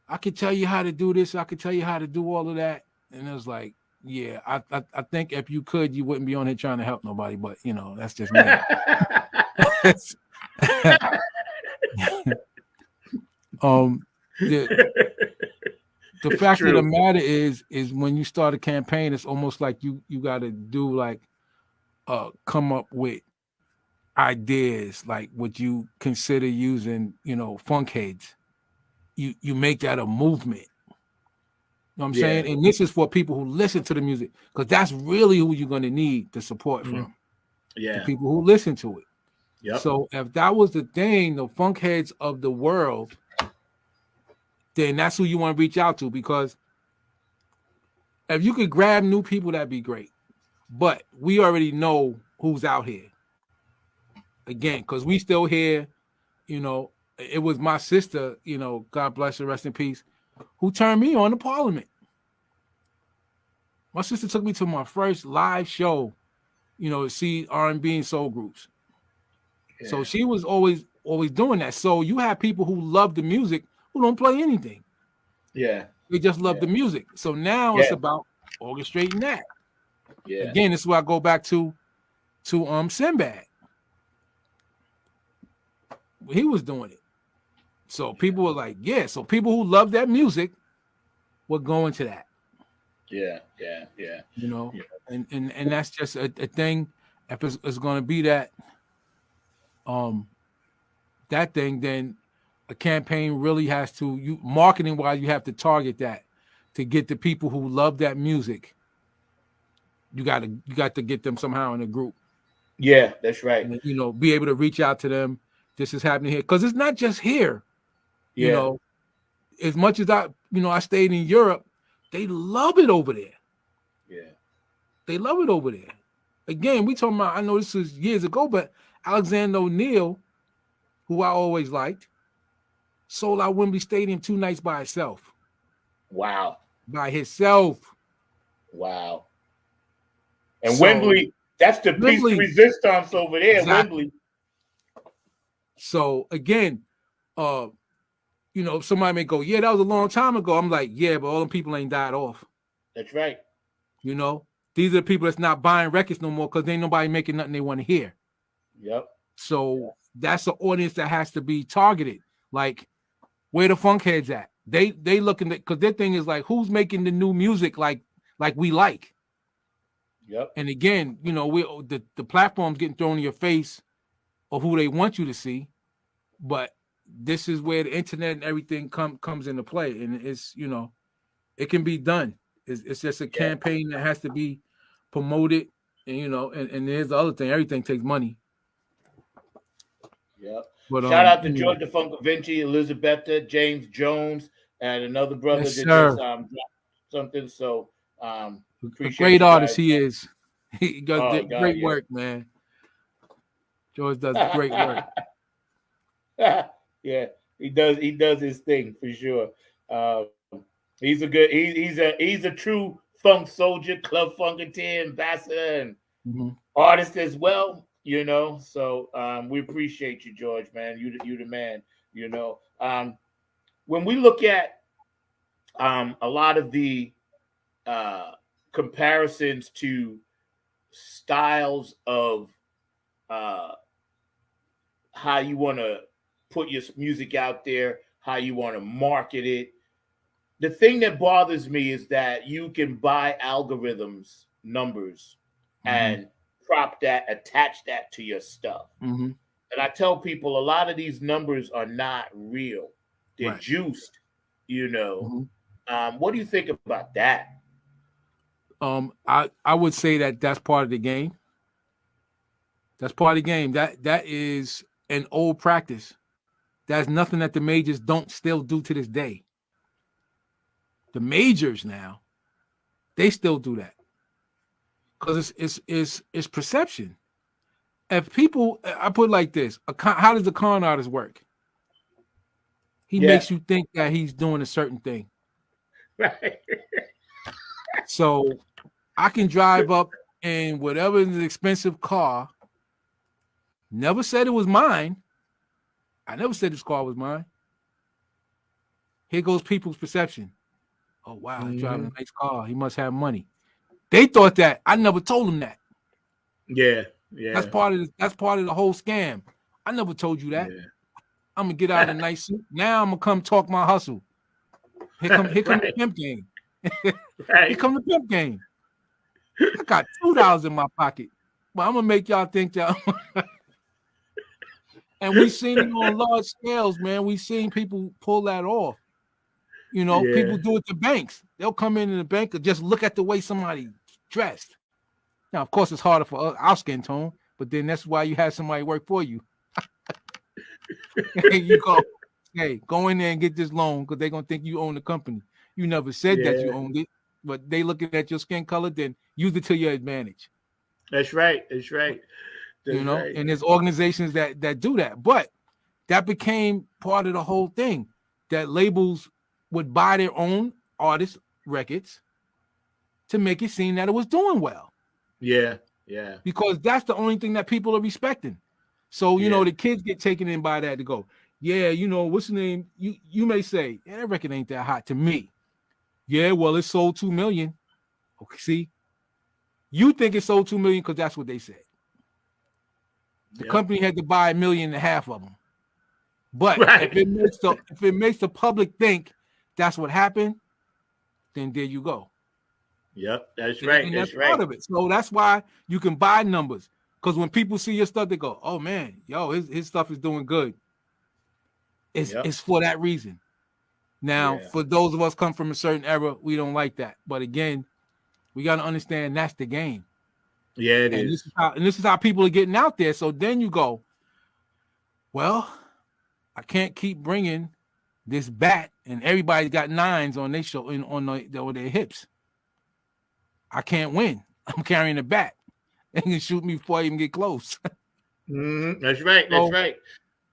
[SPEAKER 4] I can tell you how to do this. I can tell you how to do all of that. And it was like, yeah, I think if you could, you wouldn't be on here trying to help nobody. But, that's just me. The fact of the matter is when you start a campaign, it's almost like you got to do come up with ideas, like what you consider using, funk heads. You make that a movement. You know what I'm saying? And this is for people who listen to the music, because that's really who you're going to need the support from. The people who listen to it. So if that was the thing, the funk heads of the world, then that's who you want to reach out to, because if you could grab new people, that'd be great. But we already know who's out here. again, because we still here, you know, it was my sister, you know, God bless her, rest in peace, who turned me on to Parliament. My sister took me to my first live show, you know, to see R&B and soul groups.
[SPEAKER 3] Yeah.
[SPEAKER 4] So she was always doing that. So you have people who love the music who don't play anything.
[SPEAKER 3] Yeah.
[SPEAKER 4] They just love the music. So now it's about orchestrating that.
[SPEAKER 3] Yeah.
[SPEAKER 4] Again, this is where I go back to Sinbad. He was doing it. So people were like, yeah. So people who love that music were going to that.
[SPEAKER 3] Yeah.
[SPEAKER 4] You know, and that's just a thing. If it's going to be that that thing, then a campaign really has to, you marketing wise, you have to target that to get the people who love that music. You got to get them somehow in a group.
[SPEAKER 3] Yeah, that's right.
[SPEAKER 4] And, you know, be able to reach out to them. This is happening here because it's not just here. You know, as much as I stayed in Europe, they love it over there.
[SPEAKER 3] Yeah,
[SPEAKER 4] they love it over there. Again, we talking about. I know this was years ago, but Alexander O'Neal, who I always liked, sold out Wembley Stadium 2 nights by himself.
[SPEAKER 3] Wow.
[SPEAKER 4] By himself.
[SPEAKER 3] Wow. And
[SPEAKER 4] So,
[SPEAKER 3] Wembley, that's the piece de resistance over there,
[SPEAKER 4] exactly.
[SPEAKER 3] Wembley.
[SPEAKER 4] So again, you know, somebody may go, yeah, that was a long time ago. I'm like, yeah, but all them people ain't died off.
[SPEAKER 3] That's right.
[SPEAKER 4] You know, these are the people that's not buying records no more because ain't nobody making nothing they want to hear.
[SPEAKER 3] Yep.
[SPEAKER 4] So that's an audience that has to be targeted. Like, where the funk heads at? They looking at, because their thing is like, who's making the new music like we like?
[SPEAKER 3] Yep.
[SPEAKER 4] And again, you know, the platform's getting thrown in your face of who they want you to see, but this is where the internet and everything comes into play, and it's, you know, it can be done. It's just a campaign that has to be promoted, and you know, and there's the other thing. Everything takes money.
[SPEAKER 3] Yep.
[SPEAKER 4] But,
[SPEAKER 3] shout out to George DeFuncovinci, Elizabetta, James Jones, and another brother that just dropped something. So appreciate
[SPEAKER 4] a great artist he is. He does great work, man. George does great work.
[SPEAKER 3] Yeah, he does his thing for sure. He's a true funk soldier, club funketeer, ambassador, and artist as well. You know, so we appreciate you, George, man. You the man. You know, when we look at a lot of the comparisons to styles of how you want to put your music out there, how you want to market it. The thing that bothers me is that you can buy algorithms, numbers, and prop that, attach that to your stuff. And I tell people a lot of these numbers are not real. They're juiced, you know. What do you think about that?
[SPEAKER 4] I would say that's part of the game. That's part of the game. That is an old practice. That's nothing that the majors don't still do to this day. The majors now, they still do that because it's perception. If people, I put it like this: how does the con artist work? He makes you think that he's doing a certain thing.
[SPEAKER 3] Right.
[SPEAKER 4] So I can drive up in whatever is an expensive car. Never said it was mine. I never said this car was mine. Here goes people's perception. Oh, wow, he's driving a nice car. He must have money. They thought that. I never told them that.
[SPEAKER 3] Yeah.
[SPEAKER 4] That's part of the whole scam. I never told you that. I'm gonna get out in a nice suit. Now I'm gonna come talk my hustle. Here come the pimp game. Here come the pimp game. I got $2 in my pocket, but I'm gonna make y'all think that. And we seen it on large scales, man. We seen people pull that off. You know, people do it to banks. They'll come in the bank and just look at the way somebody dressed. Now, of course, it's harder for our skin tone, but then that's why you have somebody work for you. You go in there and get this loan because they're gonna think you own the company. You never said that you owned it, but they looking at your skin color, then use it to your advantage.
[SPEAKER 3] That's right. That's right. That's
[SPEAKER 4] you know,
[SPEAKER 3] right.
[SPEAKER 4] and there's organizations that do that. But that became part of the whole thing, that labels would buy their own artist records to make it seem that it was doing well.
[SPEAKER 3] Yeah, yeah.
[SPEAKER 4] Because that's the only thing that people are respecting. So, you know, the kids get taken in by that to go, yeah, you know, what's the name? You may say, yeah, that record ain't that hot to me. Yeah, well, it sold 2 million. Okay, see, you think it sold 2 million because that's what they said. The company had to buy 1.5 million of them. But if it makes the public think that's what happened, then there you go.
[SPEAKER 3] Yep, that's right.
[SPEAKER 4] And that's part of it. So that's why you can buy numbers. Because when people see your stuff, they go, oh man, yo, his stuff is doing good. It's for that reason. Now, for those of us come from a certain era, we don't like that. But again, we got to understand that's the game.
[SPEAKER 3] Yeah, it is.
[SPEAKER 4] This is how people are getting out there. So then you go, well, I can't keep bringing this bat and everybody's got 9s on their show on their hips. I can't win. I'm carrying a bat. They can shoot me before I even get close.
[SPEAKER 3] That's right. That's right.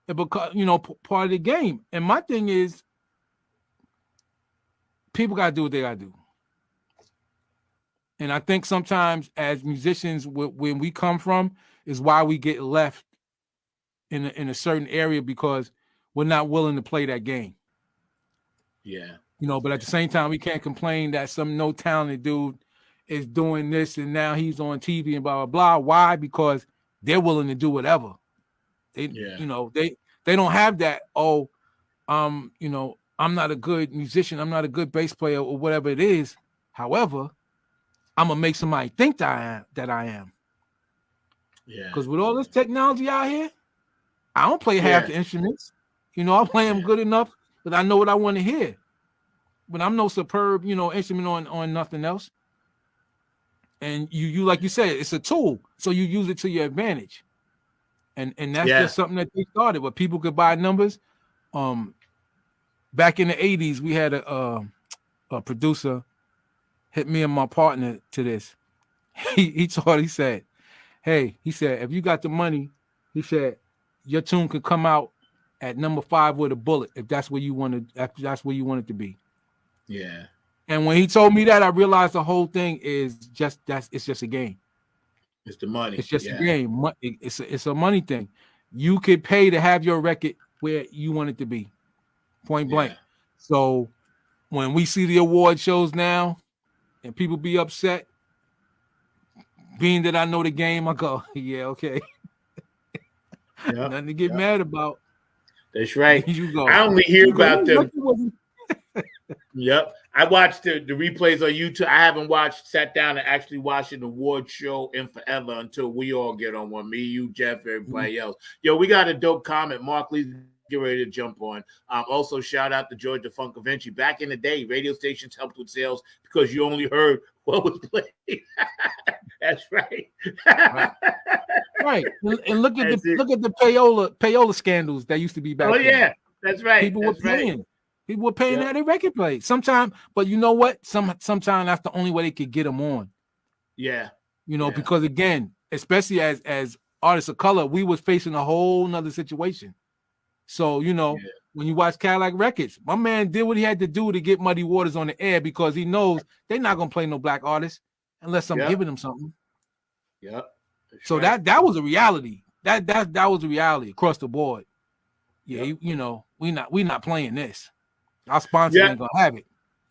[SPEAKER 4] Because, you know, part of the game. And my thing is, people got to do what they got to do. And I think sometimes as musicians, when we come from, is why we get left in a certain area, because we're not willing to play that game.
[SPEAKER 3] Yeah.
[SPEAKER 4] You know, but at the same time, we can't complain that some no talented dude is doing this and now he's on TV and blah, blah, blah. Why? Because they're willing to do whatever. You know, they don't have that, you know, I'm not a good musician, I'm not a good bass player or whatever it is. However, I'm gonna make somebody think that I am. Yeah. Because with all this technology out here, I don't play half the instruments. You know, I play them good enough that I know what I want to hear. But I'm no superb, you know, instrument on nothing else. And you like you said, it's a tool, so you use it to your advantage. And that's just something that they started, where people could buy numbers. Back in the 80s, we had a producer hit me and my partner to this. He said, hey, he said, if you got the money, he said, your tune could come out at number 5 with a bullet, if that's where you want it to be. Yeah. And when he told me that, I realized the whole thing is it's just a game.
[SPEAKER 3] It's the money.
[SPEAKER 4] It's just a game. It's a money thing. You could pay to have your record where you want it to be, point blank. So when we see the award shows now and people be upset, being that I know the game, I go, yeah, okay. Nothing to get mad about.
[SPEAKER 3] That's right.
[SPEAKER 4] You go.
[SPEAKER 3] I only hear about them. Yep. I watched the replays on YouTube. I haven't sat down and actually watched an award show in forever until we all get on one. Me, you, Jeff, everybody else. Yo, we got a dope comment. Mark Lee, get ready to jump on. Also, shout out to Georgia Funk Vinci. Back in the day, radio stations helped with sales because you only heard what was played. That's right.
[SPEAKER 4] Right. And look at the payola scandals that used to be back then.
[SPEAKER 3] Oh, yeah. That's right.
[SPEAKER 4] People were paying. People were paying that their record play. Sometimes, but you know what? Sometimes that's the only way they could get them on.
[SPEAKER 3] Yeah.
[SPEAKER 4] You know, because again, especially as artists of color, we was facing a whole nother situation. So, you know, when you watch Cadillac Records, my man did what he had to do to get Muddy Waters on the air, because he knows they're not gonna play no black artists unless I'm giving them something.
[SPEAKER 3] Yep.
[SPEAKER 4] So that was a reality. That was a reality across the board. Yeah, you know, we not playing this. Our sponsor ain't gonna have it.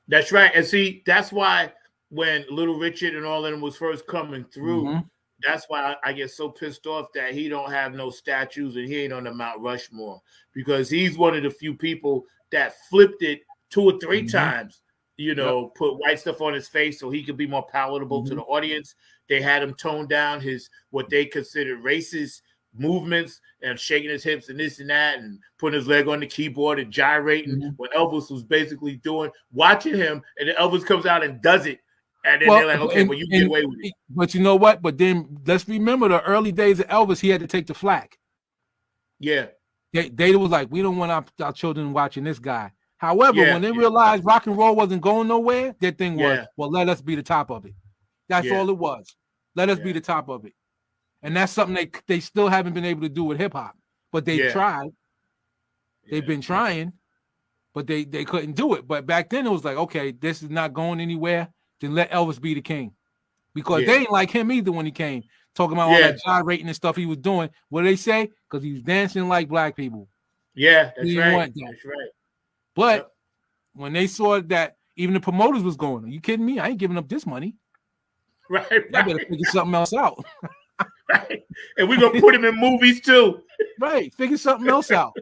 [SPEAKER 3] That's right. And see, that's why when Little Richard and all of them was first coming through, that's why I get so pissed off that he don't have no statues and he ain't on the Mount Rushmore, because he's one of the few people that flipped it 2 or 3 times, you know, put white stuff on his face so he could be more palatable to the audience. They had him tone down his, what they considered racist movements and shaking his hips and this and that and putting his leg on the keyboard and gyrating what Elvis was basically doing, watching him, and then Elvis comes out and does it. And then they're like, okay, well, you get away with it.
[SPEAKER 4] But you know what? But then let's remember the early days of Elvis, he had to take the flack.
[SPEAKER 3] Yeah.
[SPEAKER 4] They was like, we don't want our children watching this guy. However, when they realized rock and roll wasn't going nowhere, their thing was, well, let us be the top of it. That's all it was. Let us be the top of it. And that's something they still haven't been able to do with hip hop. But they've tried. They've been trying, but they couldn't do it. But back then it was like, okay, this is not going anywhere. Then let Elvis be the king. Because they ain't like him either when he came. Talking about all that gyrating and stuff he was doing. What did they say? Because he was dancing like black people.
[SPEAKER 3] Yeah, that's right. That's right.
[SPEAKER 4] But when they saw that even the promoters was going, are you kidding me? I ain't giving up this money.
[SPEAKER 3] Right.
[SPEAKER 4] I better figure something else out.
[SPEAKER 3] Right. And we're going to put him in movies too.
[SPEAKER 4] Right. Figure something else out.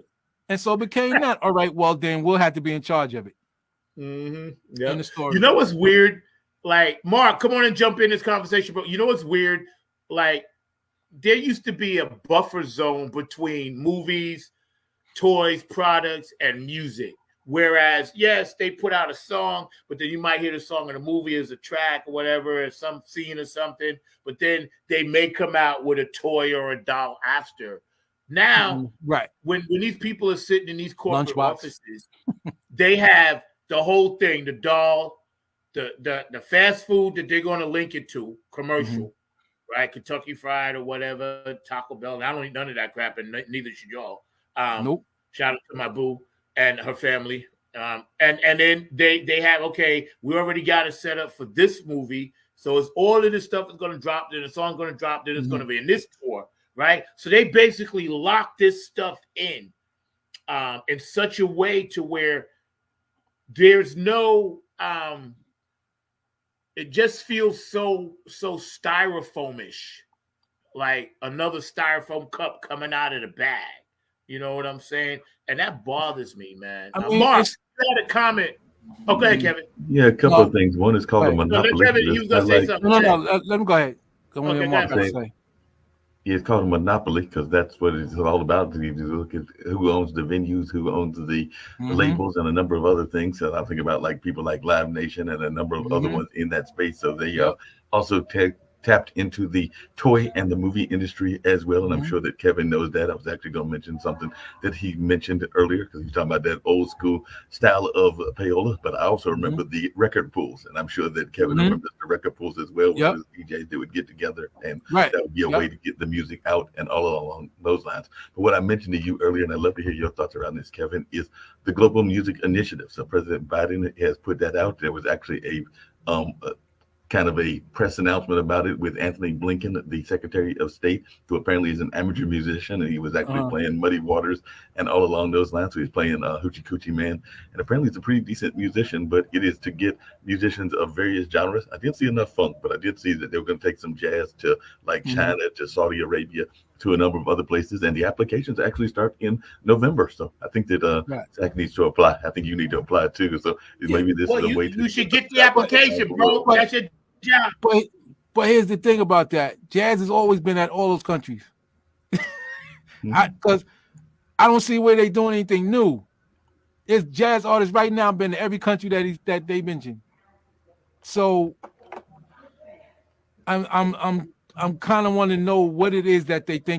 [SPEAKER 4] And so it became that. All right, well, then we'll have to be in charge of it.
[SPEAKER 3] Mm-hmm. Yep.
[SPEAKER 4] In the story.
[SPEAKER 3] You know what's weird? Like, Mark, come on and jump in this conversation. But you know what's weird? Like, there used to be a buffer zone between movies, toys, products, and music. Whereas, yes, they put out a song, but then you might hear the song in the movie as a track or whatever, or some scene or something. But then they may come out with a toy or a doll after. Now, when these people are sitting in these corporate offices, they have the whole thing, the doll, the fast food that they're going to link it to, commercial, right? Kentucky Fried or whatever, Taco Bell. I don't eat none of that crap, and neither should y'all.
[SPEAKER 4] Nope.
[SPEAKER 3] Shout out to my boo and her family. And then they have, okay, we already got it set up for this movie. So it's all of this stuff is going to drop, then the song going to drop, then it's going to be in this tour, right? So they basically lock this stuff in such a way to where there's no it just feels so styrofoamish, like another styrofoam cup coming out of the bag. You know what I'm saying? And that bothers me, man.
[SPEAKER 4] I mean,
[SPEAKER 3] Mark, you had a comment. Oh, go ahead, Kevin.
[SPEAKER 6] Yeah, a couple of things. One is called a monopoly.
[SPEAKER 3] No, Kevin, he was going to say something.
[SPEAKER 4] No, let him go ahead. Go on, Mark, say.
[SPEAKER 6] Yeah, it's called a monopoly because that's what it's all about. You look at who owns the venues, who owns the labels, and a number of other things. And I think about like people like Live Nation and a number of other ones in that space. So they also tapped into the toy and the movie industry as well. And I'm sure that Kevin knows that. I was actually going to mention something that he mentioned earlier because he's talking about that old school style of payola. But I also remember the record pools. And I'm sure that Kevin remembers the record pools as well. Yep. With DJs that would get together and that would be a way to get the music out and all along those lines. But what I mentioned to you earlier, and I'd love to hear your thoughts around this, Kevin, is the Global Music Initiative. So President Biden has put that out. There was actually a kind of a press announcement about it with Anthony Blinken, the Secretary of State, who apparently is an amateur musician, and he was actually playing Muddy Waters and all along those lines. So he's playing Hoochie Coochie Man, and apparently he's a pretty decent musician, but it is to get musicians of various genres. I didn't see enough funk, but I did see that they were going to take some jazz to like China, to Saudi Arabia, to a number of other places, and the applications actually start in November. So I think that Zach needs to apply. I think you need to apply too. So maybe this is a way to...
[SPEAKER 3] You should get the application, bro. That's your job.
[SPEAKER 4] But here's the thing about that. Jazz has always been at all those countries. Because I don't see where they're doing anything new. There's jazz artists right now been to every country that they mentioned. So I'm kind of want to know what it is that they think